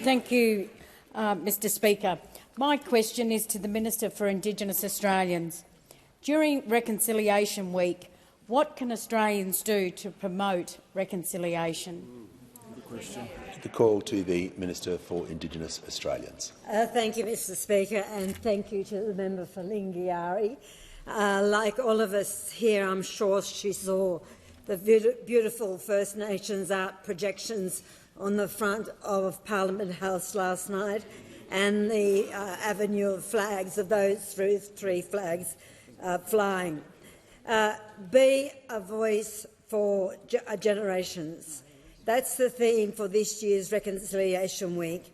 Thank you, Mr Speaker. My question is to the Minister for Indigenous Australians. During Reconciliation Week, what can Australians do to promote reconciliation? The call to the Minister for Indigenous Australians. Thank you, Mr Speaker, and thank you to the member for Lingiari. Like all of us here, I'm sure she saw the beautiful First Nations art projections on the front of Parliament House last night, and the avenue of flags, of those three flags flying. Be a voice for generations. That's the theme for this year's Reconciliation Week.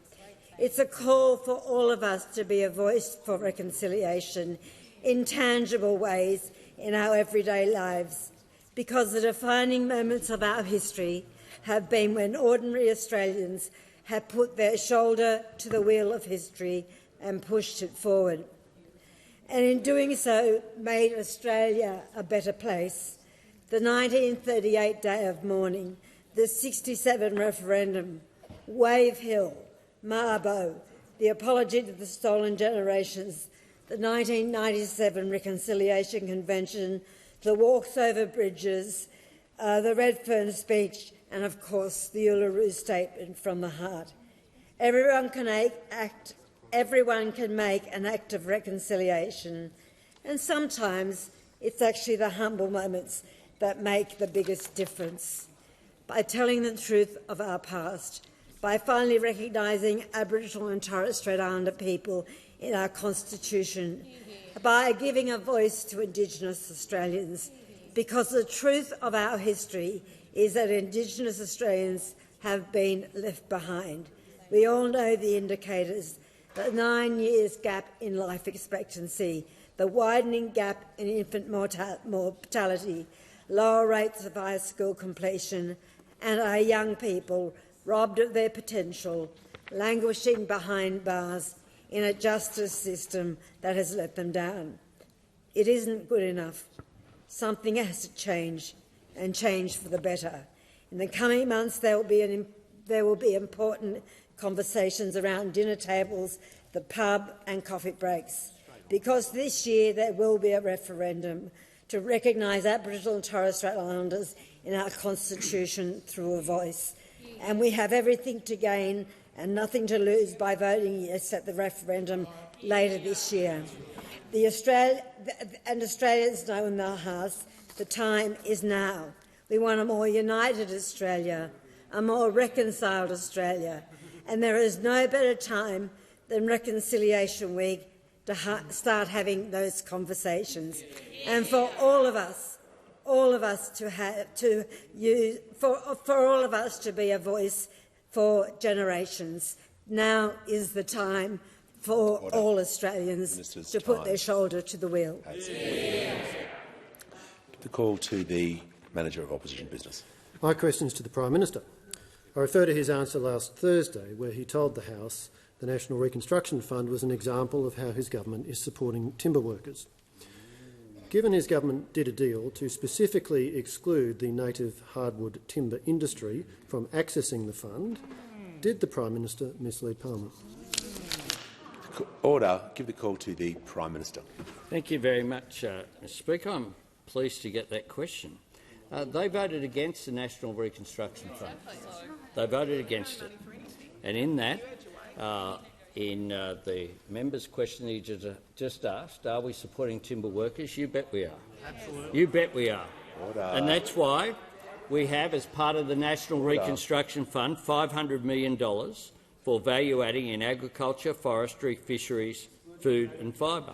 It's a call for all of us to be a voice for reconciliation in tangible ways in our everyday lives, because the defining moments of our history have been when ordinary Australians have put their shoulder to the wheel of history and pushed it forward, and in doing so made Australia a better place. The 1938 Day of Mourning, the 67 referendum, Wave Hill, Mabo, the Apology to the Stolen Generations, the 1997 Reconciliation Convention, the walks over bridges, the Redfern speech, and of course the Uluru Statement from the Heart. Everyone can make an act of reconciliation, and sometimes it's actually the humble moments that make the biggest difference. By telling the truth of our past, by finally recognising Aboriginal and Torres Strait Islander people in our Constitution, by giving a voice to Indigenous Australians, because the truth of our history is that Indigenous Australians have been left behind. We all know the indicators: the 9 years gap in life expectancy, the widening gap in infant mortality, lower rates of high school completion, and our young people robbed of their potential, languishing behind bars in a justice system that has let them down. It isn't good enough. Something has to change, and change for the better. In the coming months, there will be important conversations around dinner tables, the pub and coffee breaks, because this year there will be a referendum to recognise Aboriginal and Torres Strait Islanders in our Constitution through a voice. And we have everything to gain and nothing to lose by voting yes at the referendum later this year. Australians know in their hearts the time is now. We want a more united Australia, a more reconciled Australia, and there is no better time than Reconciliation Week to start having those conversations, and for all of us to be a voice for generations. Now is the time for all Australians to put their shoulder to the wheel. The call to the Manager of Opposition Business. My question is to the Prime Minister. I refer to his answer last Thursday, where he told the House the National Reconstruction Fund was an example of how his government is supporting timber workers. Given his government did a deal to specifically exclude the native hardwood timber industry from accessing the fund, did the Prime Minister mislead Parliament? Order. Give the call to the Prime Minister. Thank you very much, Mr Speaker. I'm pleased to get that question. They voted against the National Reconstruction Fund. They voted against it. And in that, the member's question he just asked, are we supporting timber workers? You bet we are. Absolutely. You bet we are. Order. And that's why we have, as part of the National Reconstruction Fund, $500 million for value-adding in agriculture, forestry, fisheries, food and fibre.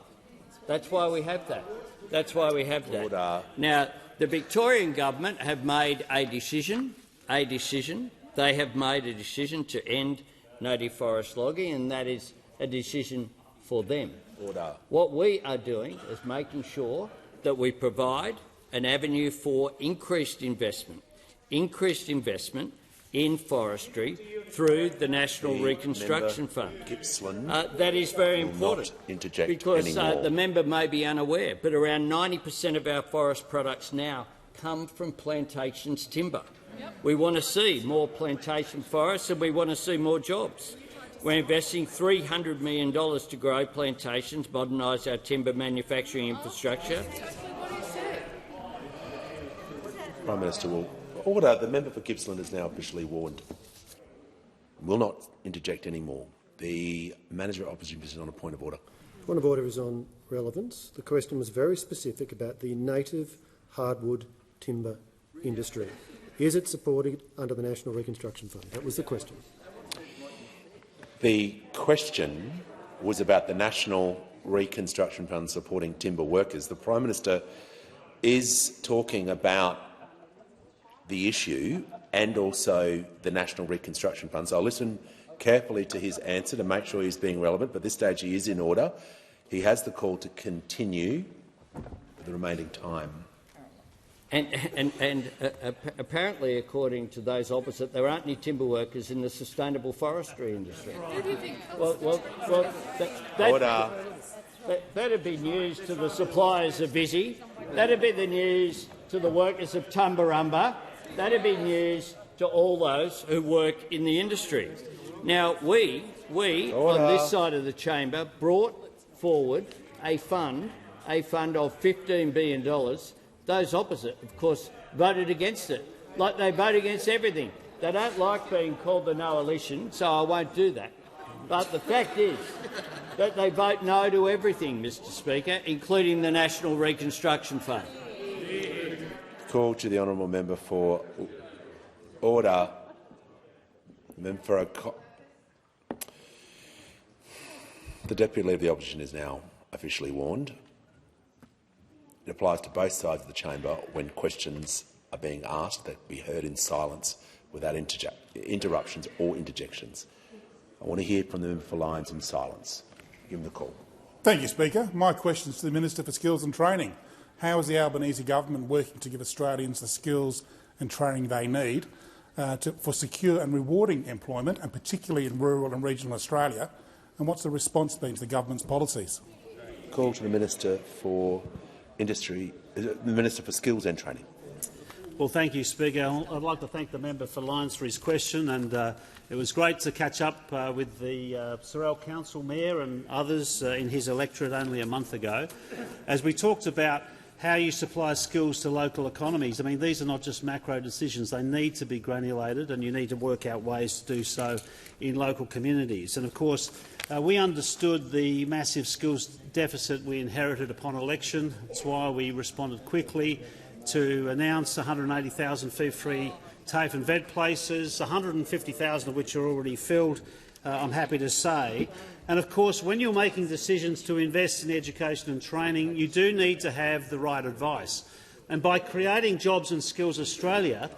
That's why we have that. That's why we have that. Order. Now, the Victorian government have made a decision. They have made a decision to end native forest logging, and that is a decision for them. Order. What we are doing is making sure that we provide an avenue for increased investment in forestry through the National Reconstruction Fund. Gippsland that is very important because the member may be unaware, but around 90% of our forest products now come from plantations timber. We want to see more plantation forests and we want to see more jobs. We're investing $300 million to grow plantations, modernise our timber manufacturing infrastructure. Prime Minister will order. The member for Gippsland is now officially warned. Will not interject anymore. The Manager of Opposition is on a point of order. Point of order is on relevance. The question was very specific about the native hardwood timber industry. Is it supported under the National Reconstruction Fund? That was the question. The question was about the National Reconstruction Fund supporting timber workers. The Prime Minister is talking about the issue and also the National Reconstruction Fund. So I'll listen carefully to his answer to make sure he's being relevant, but at this stage he is in order. He has the call to continue for the remaining time. And apparently, according to those opposite, there aren't any timber workers in the sustainable forestry industry. That'd be news to the suppliers of Visy. That'd be the news to the workers of Tumbarumba. That'd be news to all those who work in the industry. Now, we on this side of the chamber brought forward a fund of $15 billion. Those opposite, of course, voted against it, like they vote against everything. They don't like being called the no-alition, so I won't do that. But the fact is that they vote no to everything, Mr Speaker, including the National Reconstruction Fund. Call to the honourable member for order. The Deputy Leader of the Opposition is now officially warned. It applies to both sides of the chamber when questions are being asked that be heard in silence without interruptions or interjections. I want to hear from the member for Lyons in silence. Give him the call. Thank you, Speaker. My question is to the Minister for Skills and Training. How is the Albanese government working to give Australians the skills and training they need for secure and rewarding employment, and particularly in rural and regional Australia? And what's the response been to the government's policies? Call to the Minister for Industry The Minister for Skills and Training. Well, thank you, Speaker. I'd like to thank the member for Lyons for his question, and it was great to catch up with the Sorell Council Mayor and others in his electorate only a month ago, as we talked about how you supply skills to local economies. I mean, these are not just macro decisions. They need to be granulated, and you need to work out ways to do so in local communities. And, of course, we understood the massive skills deficit we inherited upon election. That's why we responded quickly to announce 180,000 fee-free TAFE and VET places, 150,000 of which are already filled, I'm happy to say. And, of course, when you're making decisions to invest in education and training, you do need to have the right advice. And by creating Jobs and Skills Australia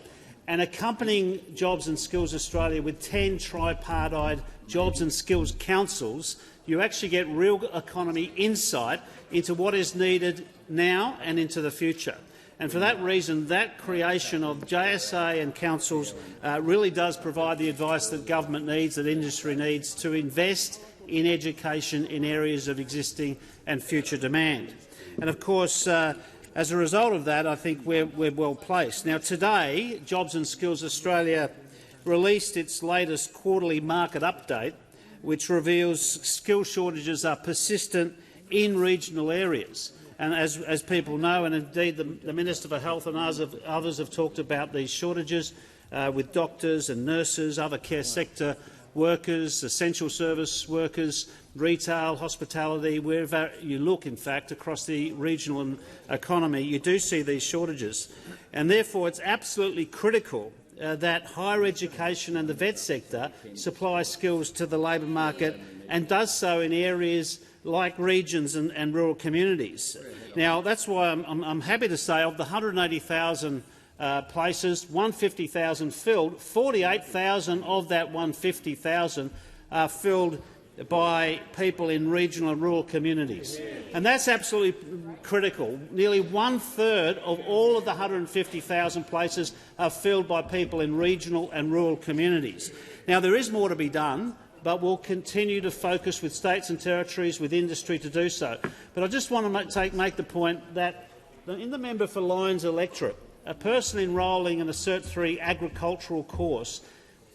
and accompanying Jobs and Skills Australia with 10 tripartite Jobs and Skills councils, you actually get real economy insight into what is needed now and into the future. And for that reason, that creation of JSA and councils really does provide the advice that government needs, that industry needs, to invest in education in areas of existing and future demand. And, of course, as a result of that, I think we're well placed. Now, today, Jobs and Skills Australia released its latest quarterly market update, which reveals skill shortages are persistent in regional areas. And as people know, and indeed the Minister for Health and others have talked about these shortages with doctors and nurses, other care sector workers, essential service workers, retail, hospitality, wherever you look, in fact, across the regional economy, you do see these shortages. And therefore, it's absolutely critical that higher education and the vet sector supply skills to the labour market, and does so in areas like regions and rural communities. Now, that's why I'm happy to say of the 180,000 places, 150,000 filled, 48,000 of that 150,000 are filled by people in regional and rural communities. And that's absolutely critical. Nearly one-third of all of the 150,000 places are filled by people in regional and rural communities. Now, there is more to be done, but we'll continue to focus with states and territories, with industry to do so. But I just want to make the point that in the member for Lyons electorate, a person enrolling in a Cert 3 agricultural course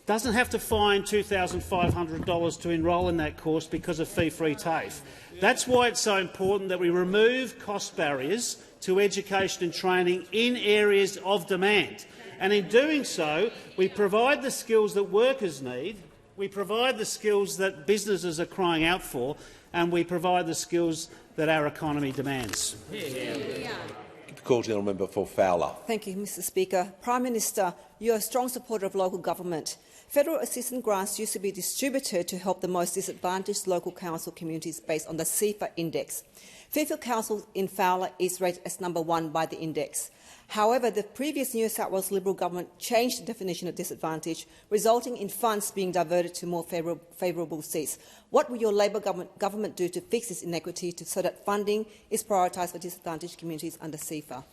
doesn't have to find $2,500 to enrol in that course because of fee-free TAFE. That's why it's so important that we remove cost barriers to education and training in areas of demand. And in doing so, we provide the skills that workers need, we provide the skills that businesses are crying out for, and we provide the skills that our economy demands. Call to the member for Fowler. Thank you, Mr Speaker. Prime Minister, you are a strong supporter of local government. Federal assistance grants used to be distributed to help the most disadvantaged local council communities based on the CEFA index. Fairfield Council in Fowler is rated as number 1 by the index. However, the previous New South Wales Liberal government changed the definition of disadvantage, resulting in funds being diverted to more favourable seats. What will your Labor government do to fix this inequity so that funding is prioritised for disadvantaged communities under CEFA?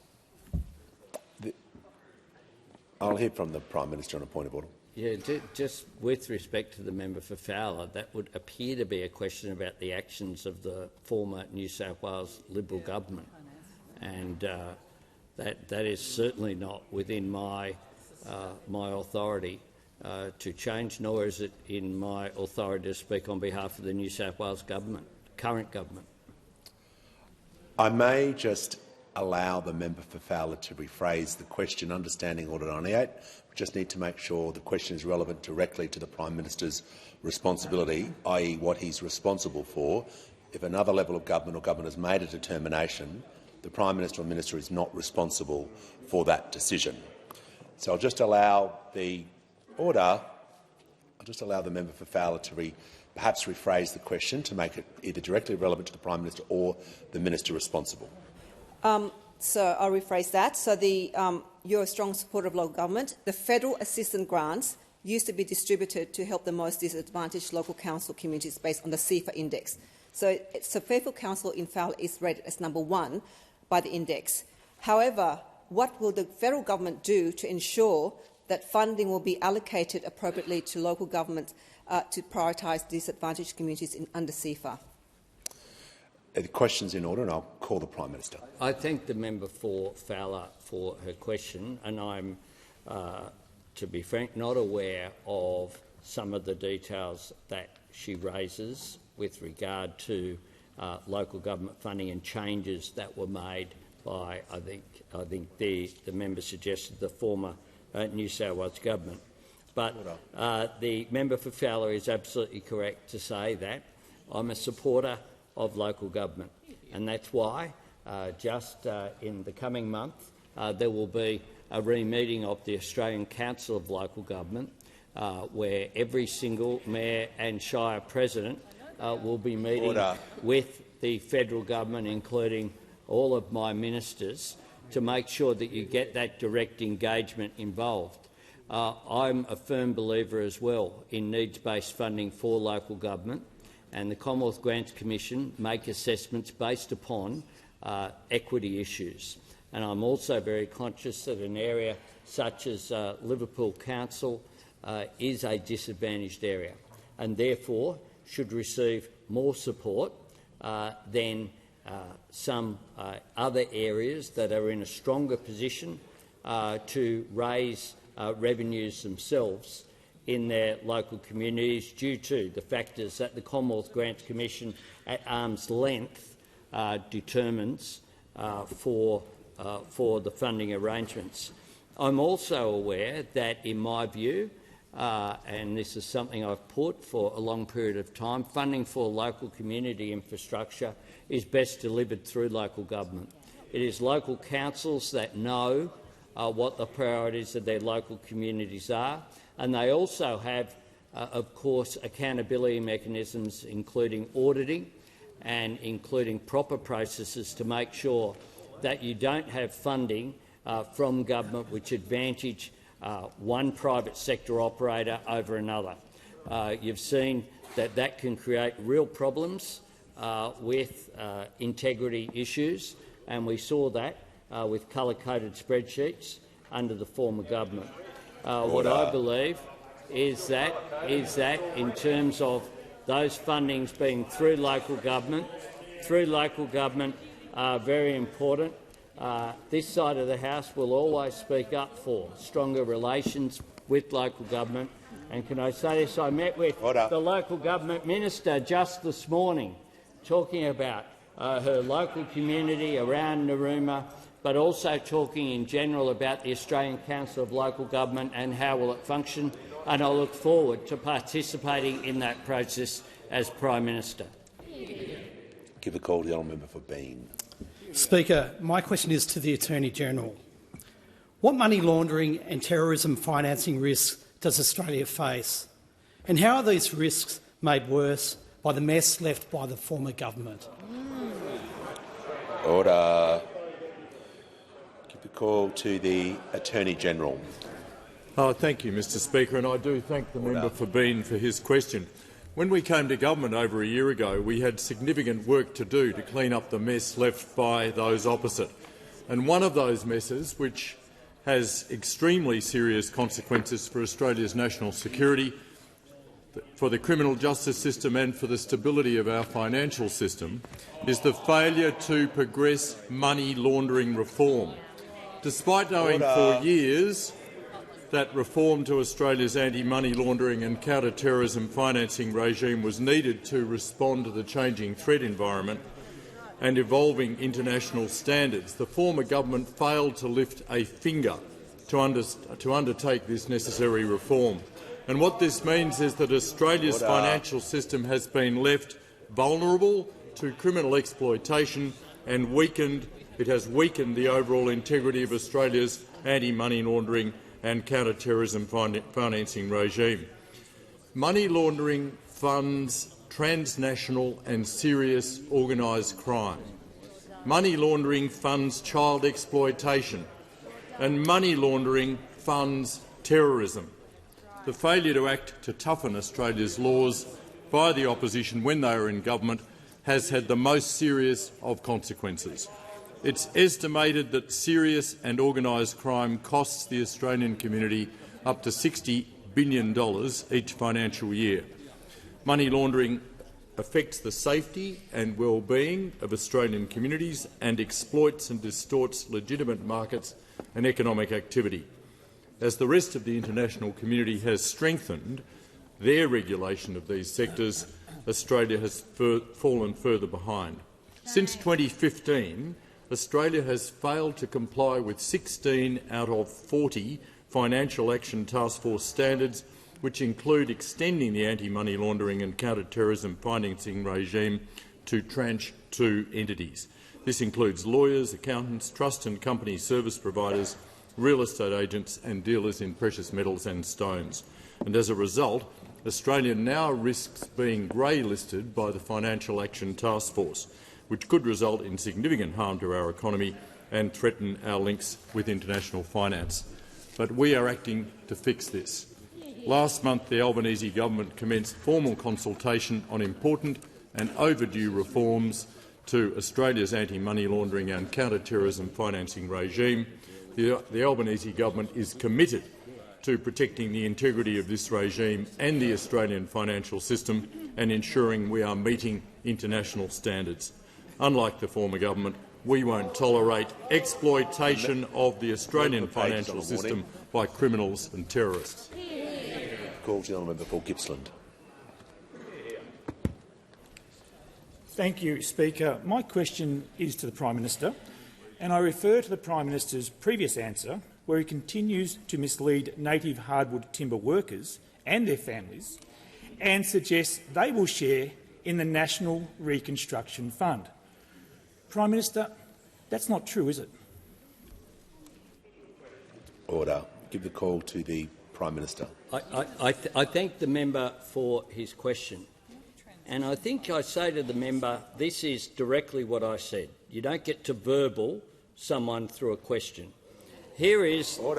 I'll hear from the Prime Minister on a point of order. Yeah, just with respect to the member for Fowler, that would appear to be a question about the actions of the former New South Wales Liberal government, and that is certainly not within my authority to change, nor is it in my authority to speak on behalf of the New South Wales government, current government. I may just allow the member for Fowler to rephrase the question, understanding Order 98. We just need to make sure the question is relevant directly to the Prime Minister's responsibility, i.e. what he's responsible for. If another level of government or government has made a determination, the Prime Minister or Minister is not responsible for that decision. So I'll just allow the member for Fowler to perhaps rephrase the question to make it either directly relevant to the Prime Minister or the Minister responsible. So I'll rephrase that. So you're a strong supporter of local government. The federal assistance grants used to be distributed to help the most disadvantaged local council communities based on the CEFA index. So Fairfield Council in Fowler is rated as number 1 by the index. However, what will the federal government do to ensure that funding will be allocated appropriately to local government to prioritise disadvantaged communities under CEFA? The question's in order, and I'll call the Prime Minister. I thank the member for Fowler for her question, and I'm, to be frank, not aware of some of the details that she raises with regard to local government funding and changes that were made by, I think the member suggested, the former New South Wales government. But the member for Fowler is absolutely correct to say that I'm a supporter of local government, and that's why just in the coming month there will be a re-meeting of the Australian Council of Local Government where every single mayor and shire president will be meeting with the federal government, including all of my ministers, to make sure that you get that direct engagement involved. I'm a firm believer as well in needs-based funding for local government, and the Commonwealth Grants Commission make assessments based upon equity issues. And I'm also very conscious that an area such as Liverpool Council is a disadvantaged area and therefore should receive more support than some other areas that are in a stronger position to raise revenues themselves in their local communities due to the factors that the Commonwealth Grants Commission at arm's length determines for the funding arrangements. I'm also aware that, in my view, and this is something I've put for a long period of time, funding for local community infrastructure is best delivered through local government. It is local councils that know what the priorities of their local communities are, and they also have, of course, accountability mechanisms, including auditing and including proper processes to make sure that you don't have funding from government which advantage one private sector operator over another. You've seen that that can create real problems with integrity issues, and we saw that with colour-coded spreadsheets under the former government. What I believe is that in terms of those fundings being through local government are very important. This side of the House will always speak up for stronger relations with local government. And can I say this? I met with the local government minister just this morning, talking about her local community around Narooma, but also talking in general about the Australian Council of Local Government and how will it function, and I look forward to participating in that process as Prime Minister. Give the call to the honourable member for Bean. Speaker, my question is to the Attorney-General. What money laundering and terrorism financing risks does Australia face, and how are these risks made worse by the mess left by the former government? Order. Give the call to the Attorney-General. Thank you, Mr Speaker, and I do thank the member for Bean for his question. When we came to government over a year ago, we had significant work to do to clean up the mess left by those opposite. And one of those messes, which has extremely serious consequences for Australia's national security, for the criminal justice system and for the stability of our financial system, is the failure to progress money laundering reform. Despite knowing for years that reform to Australia's anti-money laundering and counter-terrorism financing regime was needed to respond to the changing threat environment and evolving international standards, the former government failed to lift a finger to undertake this necessary reform. And what this means is that Australia's financial system has been left vulnerable to criminal exploitation and it has weakened the overall integrity of Australia's anti-money laundering and counter-terrorism financing regime. Money laundering funds transnational and serious organised crime. Money laundering funds child exploitation, and money laundering funds terrorism. The failure to act to toughen Australia's laws by the opposition when they are in government has had the most serious of consequences. It's estimated that serious and organised crime costs the Australian community up to $60 billion each financial year. Money laundering affects the safety and well-being of Australian communities and exploits and distorts legitimate markets and economic activity. As the rest of the international community has strengthened their regulation of these sectors, Australia has fallen further behind. Since 2015, Australia has failed to comply with 16 out of 40 Financial Action Task Force standards, which include extending the anti-money laundering and counter-terrorism financing regime to Tranche 2 entities. This includes lawyers, accountants, trust and company service providers, real estate agents and dealers in precious metals and stones. And as a result, Australia now risks being grey-listed by the Financial Action Task Force, which could result in significant harm to our economy and threaten our links with international finance. But we are acting to fix this. Last month, the Albanese government commenced formal consultation on important and overdue reforms to Australia's anti-money laundering and counter-terrorism financing regime. The Albanese government is committed to protecting the integrity of this regime and the Australian financial system and ensuring we are meeting international standards. Unlike the former government, we won't tolerate exploitation of the Australian financial system by criminals and terrorists. Call to the member for Gippsland. Thank you, Speaker. My question is to the Prime Minister, and I refer to the Prime Minister's previous answer, where he continues to mislead native hardwood timber workers and their families and suggests they will share in the National Reconstruction Fund. Prime Minister, that's not true, is it? Order. Give the call to the Prime Minister. I thank the member for his question. And I think I say to the member, this is directly what I said. You don't get to verbal someone through a question. Here is the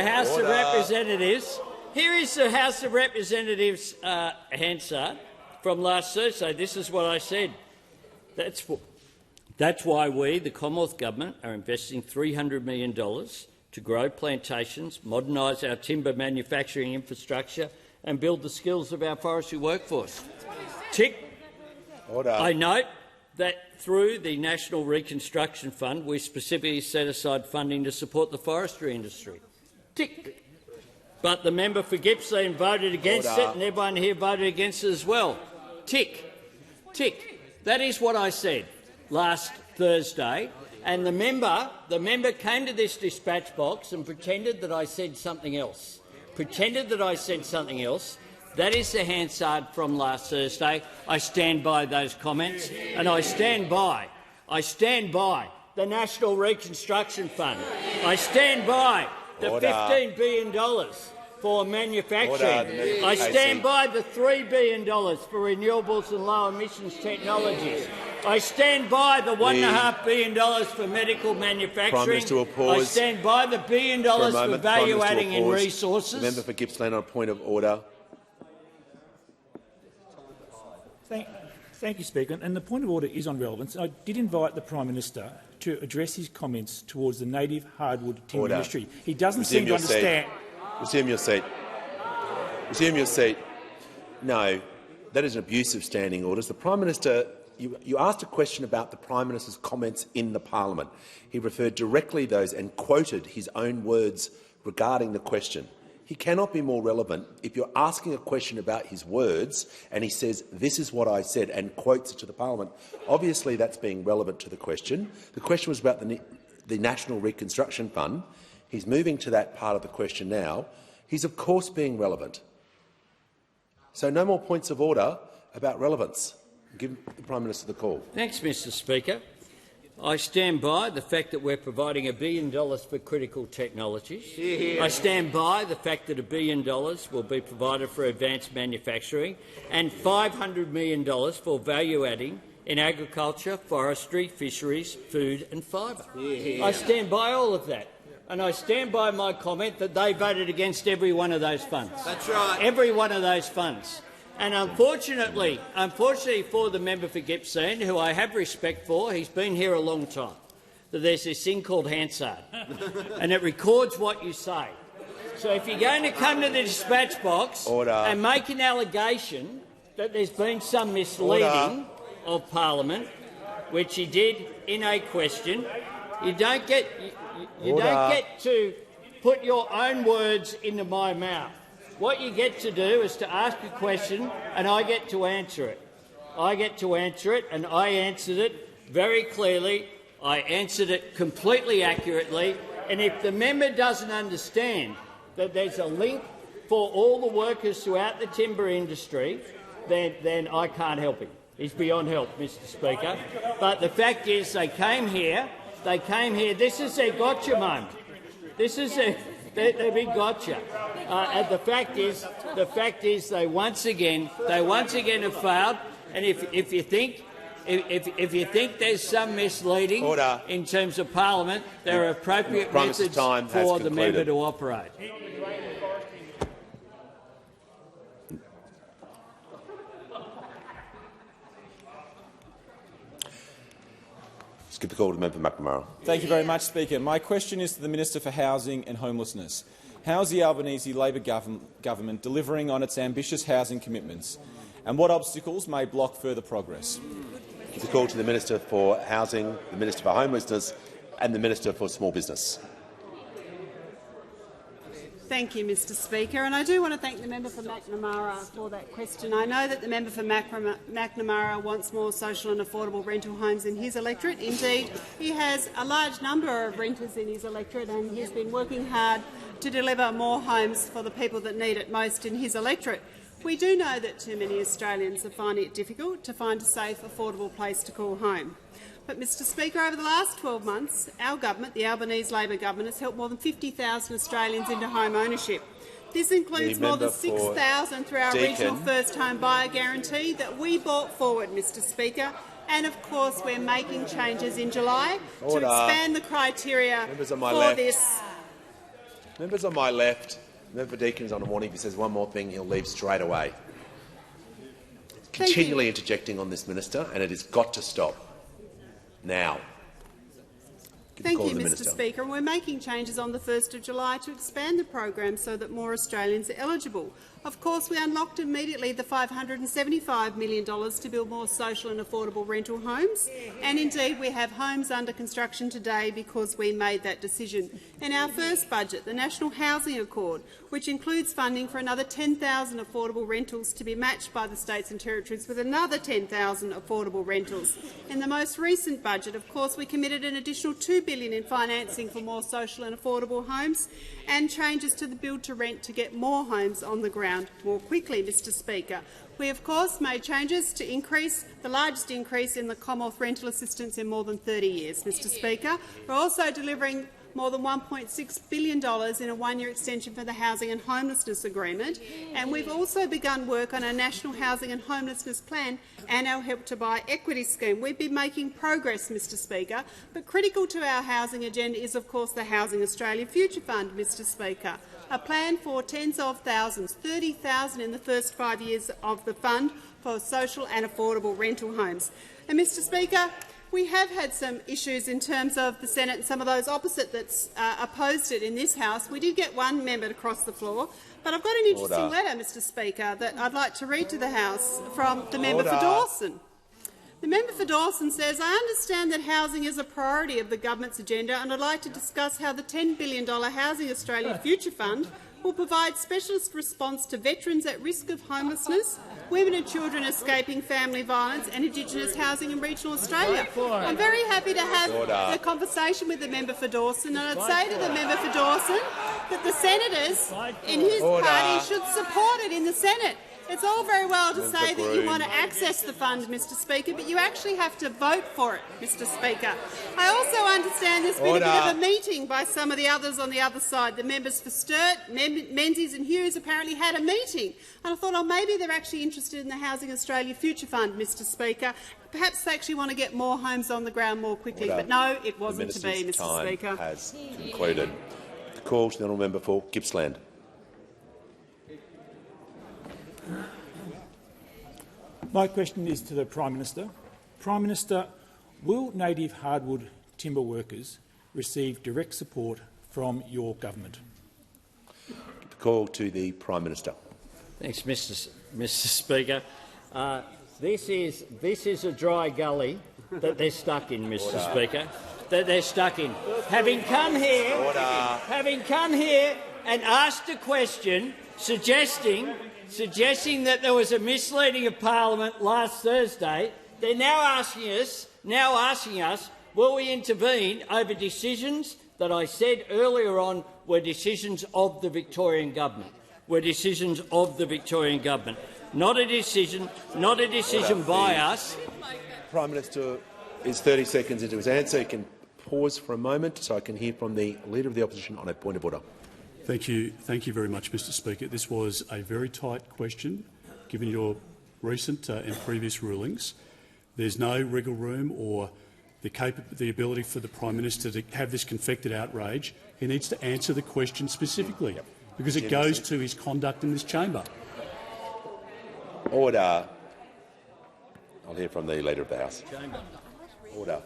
House of Representatives. Here is the House of Representatives Hansard from last Thursday. This is what I said. That's why we, the Commonwealth Government, are investing $300 million to grow plantations, modernise our timber manufacturing infrastructure and build the skills of our forestry workforce. Tick. Order. I note that through the National Reconstruction Fund, we specifically set aside funding to support the forestry industry. Tick. But the member for Gippsland voted against it, and everyone here voted against it as well. Tick. Tick. That is what I said last Thursday, and the member came to this dispatch box and pretended that I said something else. That is the Hansard from last Thursday. I stand by those comments, and I stand by the National Reconstruction Fund. I stand by the $15 billion for manufacturing. I stand by the $3 billion for renewables and low emissions technologies. I stand by the $1.5 billion for medical manufacturing. Prime Minister will pause. I stand by the $1 billion for value-adding in resources. The member for Gippsland on a point of order. Thank you, Speaker. And the point of order is on relevance. I did invite the Prime Minister to address his comments towards the native hardwood timber industry. He doesn't seem to understand. Resume your seat. Resume your seat. No, that is an abuse of standing orders. The Prime Minister, you asked a question about the Prime Minister's comments in the Parliament. He referred directly to those and quoted his own words regarding the question. He cannot be more relevant if you're asking a question about his words and he says, "This is what I said," and quotes it to the Parliament. Obviously, that's being relevant to the question. The question was about the National Reconstruction Fund. He's moving to that part of the question now. He's, of course, being relevant. So no more points of order about relevance. Give the Prime Minister the call. Thanks, Mr Speaker. I stand by the fact that we're providing $1 billion for critical technologies. I stand by the fact that $1 billion will be provided for advanced manufacturing and $500 million for value-adding in agriculture, forestry, fisheries, food and fibre. I stand by all of that. And I stand by my comment that they voted against every one of those funds. That's right. Every one of those funds. And unfortunately for the member for Gippsland, who I have respect for, he's been here a long time, that there's this thing called Hansard, and it records what you say. So if you're going to come to the dispatch box and make an allegation that there's been some misleading of Parliament, which he did in a question. You don't get to put your own words into my mouth. What you get to do is to ask a question and I get to answer it. I get to answer it, and I answered it very clearly. I answered it completely accurately. And if the member doesn't understand that there's a link for all the workers throughout the timber industry, then I can't help him. He's beyond help, Mr Speaker. But the fact is they came here. This is their gotcha moment. This is their big gotcha. And the fact is they once again have failed. And if you think there's some misleading in terms of Parliament, there are appropriate methods for the member to operate. Skip the call to Member McNamara. Thank you very much, Speaker. My question is to the Minister for Housing and Homelessness. How is the Albanese Labor government delivering on its ambitious housing commitments, and what obstacles may block further progress? Give the call to the Minister for Housing, the Minister for Homelessness and the Minister for Small Business. Thank you, Mr Speaker, and I do want to thank the member for McNamara for that question. I know that the member for McNamara wants more social and affordable rental homes in his electorate. Indeed, he has a large number of renters in his electorate, and he's been working hard to deliver more homes for the people that need it most in his electorate. We do know that too many Australians are finding it difficult to find a safe, affordable place to call home. But, Mr Speaker, over the last 12 months, our government, the Albanese Labor government, has helped more than 50,000 Australians into home ownership. This includes more than 6,000 through our regional first home buyer guarantee that we brought forward, Mr Speaker. And, of course, we're making changes in July to expand the criteria for this. Members on my left, Member Deakin's on a warning. If he says one more thing, he'll leave straight away. Continually interjecting on this minister, and it has got to stop. Now. Thank you, Mr Speaker. And we're making changes on the 1st of July to expand the program so that more Australians are eligible. Of course, we unlocked immediately the $575 million to build more social and affordable rental homes. And indeed, we have homes under construction today because we made that decision. In our first budget, the National Housing Accord, which includes funding for another 10,000 affordable rentals to be matched by the states and territories with another 10,000 affordable rentals. In the most recent budget, of course, we committed an additional $2 billion in financing for more social and affordable homes and changes to the build-to-rent to get more homes on the ground more quickly, Mr Speaker. We, of course, made changes to increase the largest increase in the Commonwealth rental assistance in more than 30 years, Mr Speaker. We're also delivering more than $1.6 billion in a one-year extension for the Housing and Homelessness Agreement, and we've also begun work on our National Housing and Homelessness Plan and our Help to Buy equity scheme. We've been making progress, Mr Speaker, but critical to our housing agenda is, of course, the Housing Australia Future Fund, Mr Speaker, a plan for tens of thousands, 30,000 in the first 5 years of the fund for social and affordable rental homes. And, Mr Speaker, we have had some issues in terms of the Senate and some of those opposite that opposed it in this House. We did get one member to cross the floor, but I've got an interesting letter, Mr Speaker, that I'd like to read to the House from the member for Dawson. The member for Dawson says, I understand that housing is a priority of the government's agenda, and I'd like to discuss how the $10 billion Housing Australia Future Fund will provide specialist response to veterans at risk of homelessness, women and children escaping family violence and Indigenous housing in regional Australia. I'm very happy to have the conversation with the member for Dawson, and I'd say to the member for Dawson that the senators in his party should support it in the Senate. It's all very well to say that you want to access the fund, Mr Speaker, but you actually have to vote for it, Mr Speaker. I also understand there's been a bit of a meeting by some of the others on the other side. The members for Sturt, Menzies and Hughes apparently had a meeting. And I thought, oh, maybe they're actually interested in the Housing Australia Future Fund, Mr Speaker. Perhaps they actually want to get more homes on the ground more quickly. But no, it wasn't to be, Mr Speaker. The has concluded. The call to the honourable member for Gippsland. My question is to the Prime Minister. Prime Minister, will native hardwood timber workers receive direct support from your government? The call to the Prime Minister. Thanks, Mr Speaker. This is a dry gully that they're stuck in, Mr. Speaker. That they're stuck in. Having come here and asked a question suggesting that there was a misleading of Parliament last Thursday, they're now asking us, will we intervene over decisions that I said earlier on were decisions of the Victorian government. Not a decision by us. Prime Minister is 30 seconds into his answer. He can pause for a moment so I can hear from the Leader of the Opposition on a point of order. Thank you very much, Mr. Speaker. This was a very tight question, given your recent and previous rulings. There's no wriggle room or the ability for the Prime Minister to have this confected outrage. He needs to answer the question specifically, because it goes to his conduct in this chamber. Order. I'll hear from the Leader of the House. Order.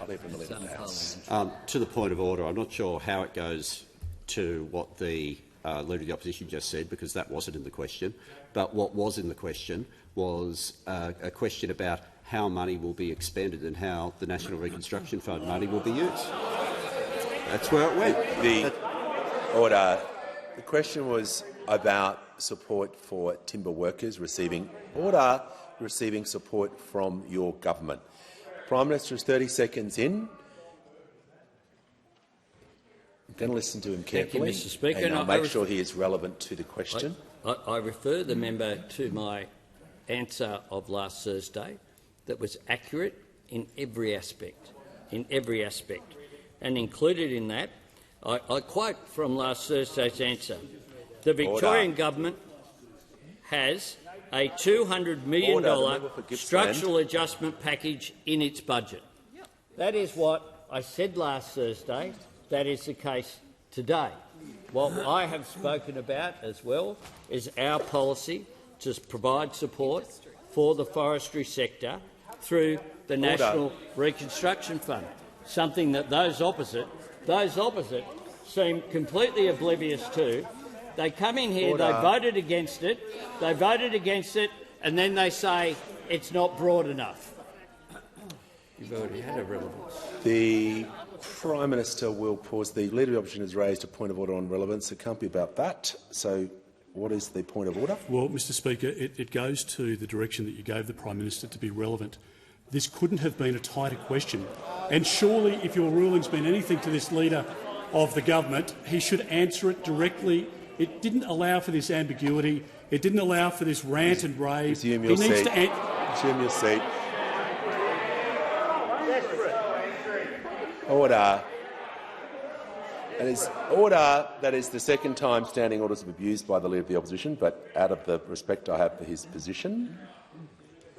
I'll hear from the Leader of the House. To the point of order, I'm not sure how it goes to what the Leader of the Opposition just said, because that wasn't in the question. But what was in the question was a question about how money will be expended and how the National Reconstruction Fund money will be used. That's where it went. Order. The question was about support for timber workers receiving support from your government. Prime Minister is 30 seconds in. I'm going to listen to him carefully. Thank you, Mr. Speaker. And I'll make sure he is relevant to the question. I refer the member to my answer of last Thursday that was accurate in every aspect, and included in that, I quote from last Thursday's answer, the Victorian government has a $200 million structural adjustment package in its budget. That is what I said last Thursday. That is the case today. What I have spoken about as well is our policy to provide support for the forestry sector through the National Reconstruction Fund, something that those opposite seem completely oblivious to. They come in here, they voted against it, and then they say it's not broad enough. You've already had a relevance. The Prime Minister will pause. The Leader of the Opposition has raised a point of order on relevance. It can't be about that. So what is the point of order? Well, Mr. Speaker, it goes to the direction that you gave the Prime Minister to be relevant. This couldn't have been a tighter question. And surely, if your rulings mean anything to this Leader of the government, he should answer it directly. It didn't allow for this ambiguity. It didn't allow for this rant and rave. Resume your seat. Resume your seat. Order. That is the second time standing orders have been abused by the Leader of the Opposition, but out of the respect I have for his position,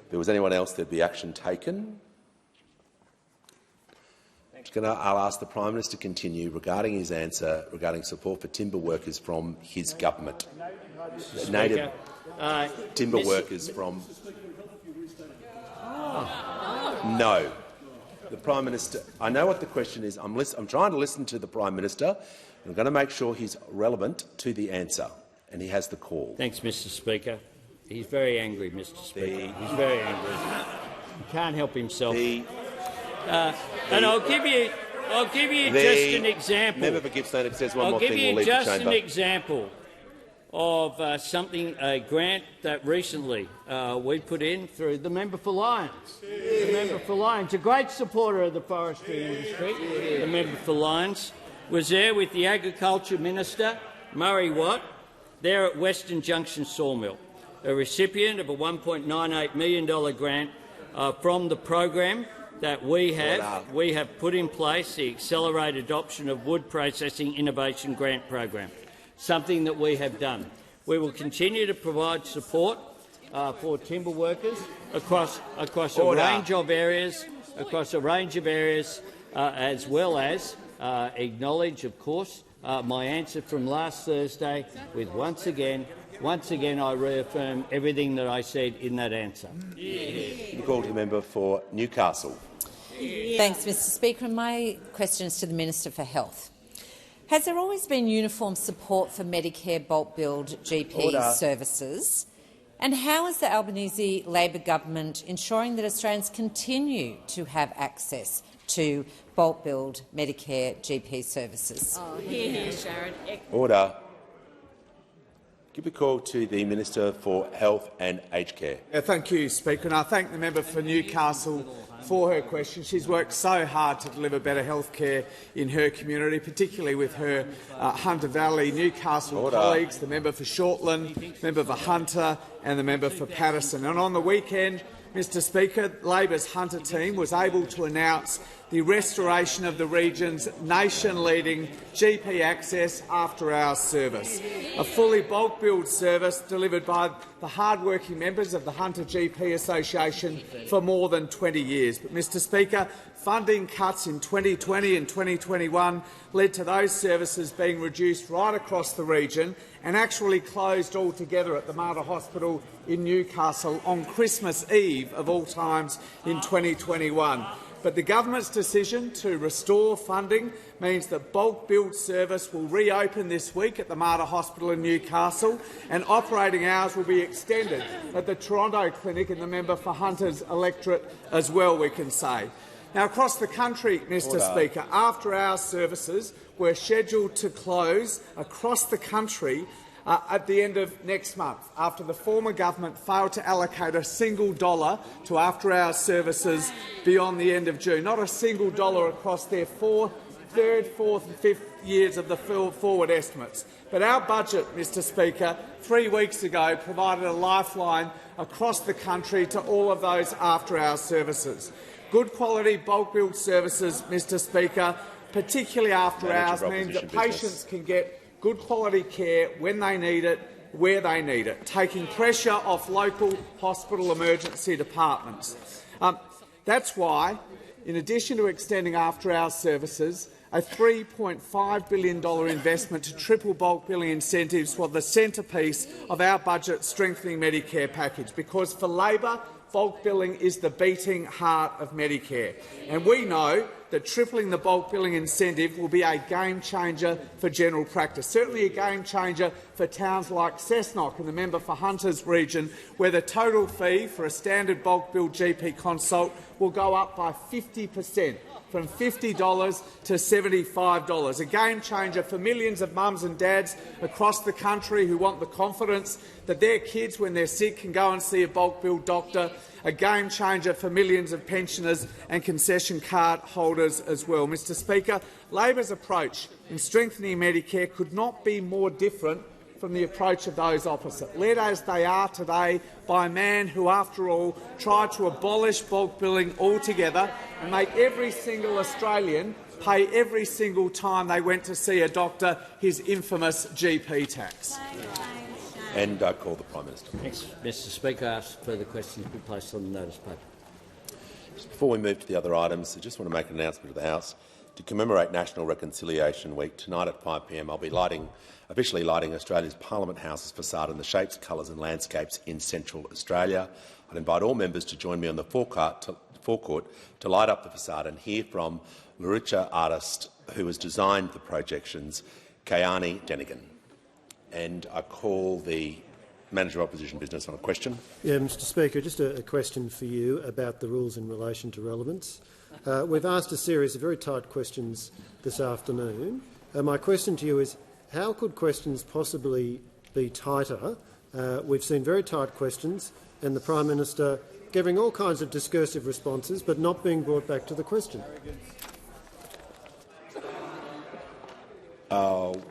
if there was anyone else, there'd be action taken. I'll ask the Prime Minister to continue regarding his answer regarding support for timber workers from his government. Native timber workers from... No. The Prime Minister... I know what the question is. I'm trying to listen to the Prime Minister. I'm going to make sure he's relevant to the answer, and he has the call. Thanks, Mr. Speaker. He's very angry, Mr. Speaker. He's very angry. He can't help himself. And I'll give you just an example. Member for Gippsland says one more thing. I'll give you just an example of a grant that recently we put in through the member for Lyons. The member for Lyons, a great supporter of the forestry industry. The member for Lyons was there with the Agriculture Minister, Murray Watt, there at Western Junction Sawmill, a recipient of a $1.98 million grant from the program that we have put in place, the Accelerated Adoption of Wood Processing Innovation Grant Program, something that we have done. We will continue to provide support for timber workers across a range of areas, as well as acknowledge, of course, my answer from last Thursday. With once again, I reaffirm everything that I said in that answer. The call to member for Newcastle. Thanks, Mr. Speaker. My question is to the Minister for Health. Has there always been uniform support for Medicare bulk billed GP services? And how is the Albanese Labor government ensuring that Australians continue to have access to bulk billed Medicare GP services? Here, Sharon. Order. Give a call to the Minister for Health and Aged Care. Thank you, Speaker, and I thank the member for Newcastle for her question. She's worked so hard to deliver better health care in her community, particularly with her Hunter Valley, Newcastle colleagues, the member for Shortland, member for Hunter and the member for Patterson. And on the weekend, Mr Speaker, Labor's Hunter team was able to announce the restoration of the region's nation-leading GP access after-hours service, a fully bulk-billed service delivered by the hard-working members of the Hunter GP Association for more than 20 years. But, Mr Speaker, funding cuts in 2020 and 2021 led to those services being reduced right across the region and actually closed altogether at the Mater Hospital in Newcastle on Christmas Eve of all times in 2021. But the government's decision to restore funding means that bulk billed service will reopen this week at the Mater Hospital in Newcastle, and operating hours will be extended at the Toronto Clinic in the member for Hunter's electorate as well, we can say. Now, across the country, Mr Speaker, after-hours services were scheduled to close across the country at the end of next month, after the former government failed to allocate a single dollar to after-hours services beyond the end of June. Not a single dollar across their third, fourth and fifth years of the forward estimates. But our budget, Mr Speaker, 3 weeks ago provided a lifeline across the country to all of those after-hours services. Good quality bulk billed services, Mr Speaker, particularly after hours, means that patients can get good quality care when they need it, where they need it, taking pressure off local hospital emergency departments. That's why, in addition to extending after-hours services, a $3.5 billion investment to triple bulk billing incentives was the centrepiece of our budget strengthening Medicare package, because for Labor, bulk billing is the beating heart of Medicare. And we know that tripling the bulk billing incentive will be a game-changer for general practice, certainly a game-changer for towns like Cessnock in the member for Hunter's region, where the total fee for a standard bulk billed GP consult will go up by 50%. From $50 to $75, a game-changer for millions of mums and dads across the country who want the confidence that their kids, when they're sick, can go and see a bulk-billed doctor, a game-changer for millions of pensioners and concession card holders as well. Mr Speaker, Labor's approach in strengthening Medicare could not be more different from the approach of those opposite, led as they are today by a man who, after all, tried to abolish bulk billing altogether and make every single Australian pay every single time they went to see a doctor his infamous GP tax. And I call the Prime Minister. Thanks, Mr Speaker. I ask further questions to be placed on the notice paper. Just before we move to the other items, I just want to make an announcement to the House. To commemorate National Reconciliation Week, tonight at 5 p.m. I'll be officially lighting Australia's Parliament House's facade in the shapes, colours and landscapes in Central Australia. I'd invite all members to join me on the forecourt to light up the facade and hear from Luritja artist who has designed the projections, Kayani Denigan. And I call the Manager of Opposition Business on a question. Yeah, Mr Speaker, just a question for you about the rules in relation to relevance. We've asked a series of very tight questions this afternoon. My question to you is, how could questions possibly be tighter? We've seen very tight questions and the Prime Minister giving all kinds of discursive responses but not being brought back to the question. On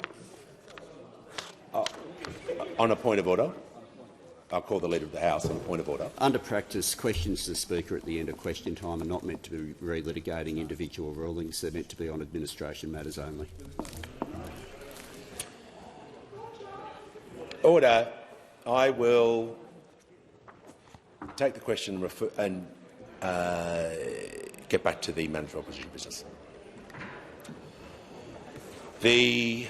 a point of order. I'll call the Leader of the House on a point of order. Under practice, questions to the Speaker at the end of question time are not meant to be relitigating individual rulings. They're meant to be on administration matters only. Order. I will take the question and get back to the Manager of Opposition Business. The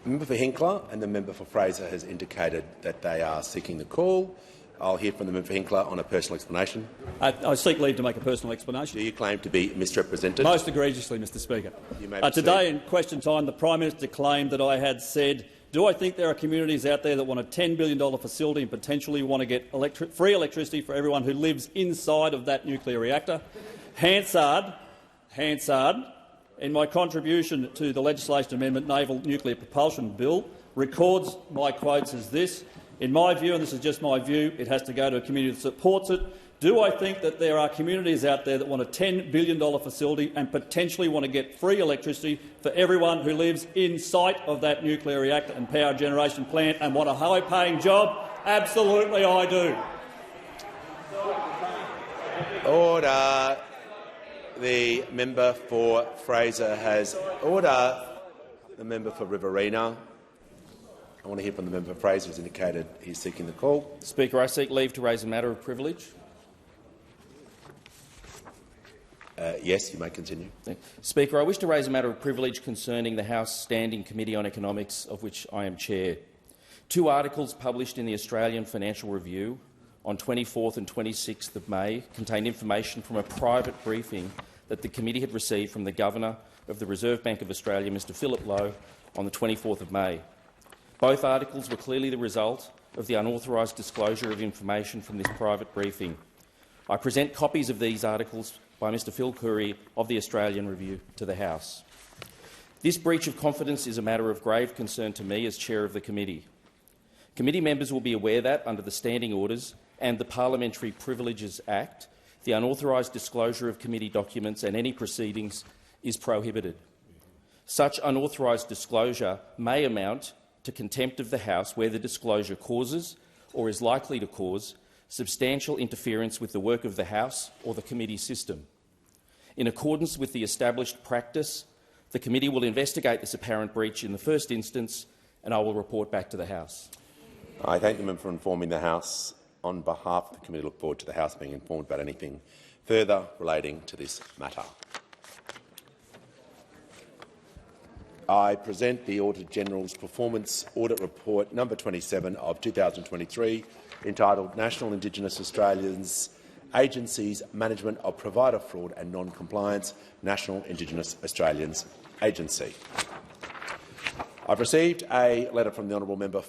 member for Hinkler and the member for Fraser has indicated that they are seeking the call. I'll hear from the member for Hinkler on a personal explanation. I seek leave to make a personal explanation. Do you claim to be misrepresented? Most egregiously, Mr Speaker. Today in question time, the Prime Minister claimed that I had said Do I think there are communities out there that want a $10 billion facility and potentially want to get free electricity for everyone who lives inside of that nuclear reactor? Hansard, in my contribution to the legislation amendment Naval Nuclear Propulsion Bill, records my quotes as this: in my view, and this is just my view, it has to go to a community that supports it. Do I think that there are communities out there that want a $10 billion facility and potentially want to get free electricity for everyone who lives in sight of that nuclear reactor and power generation plant and want a high-paying job? Absolutely I do. Order. The member for Fraser has order. The member for Riverina. I want to hear from the member for Fraser, who's indicated he's seeking the call. Speaker, I seek leave to raise a matter of privilege. Yes, you may continue. Speaker, I wish to raise a matter of privilege concerning the House Standing Committee on Economics, of which I am chair. 2 articles published in the Australian Financial Review on 24th and 26th of May contained information from a private briefing that the committee had received from the Governor of the Reserve Bank of Australia, Mr Philip Lowe, on the 24th of May. Both articles were clearly the result of the unauthorised disclosure of information from this private briefing. I present copies of these articles by Mr Phil Curry of the Australian Review to the House. This breach of confidence is a matter of grave concern to me as chair of the committee. Committee members will be aware that, under the Standing Orders and the Parliamentary Privileges Act, the unauthorised disclosure of committee documents and any proceedings is prohibited. Such unauthorised disclosure may amount to contempt of the House where the disclosure causes, or is likely to cause, substantial interference with the work of the House or the committee system. In accordance with the established practice, the committee will investigate this apparent breach in the first instance, and I will report back to the House. I thank the member for informing the House. On behalf of the committee, I look forward to the House being informed about anything further relating to this matter. I present the Auditor-General's Performance Audit Report No. 27 of 2023, entitled National Indigenous Australians Agency's Management of Provider Fraud and Non-Compliance, National Indigenous Australians Agency. I've received a letter from the honourable member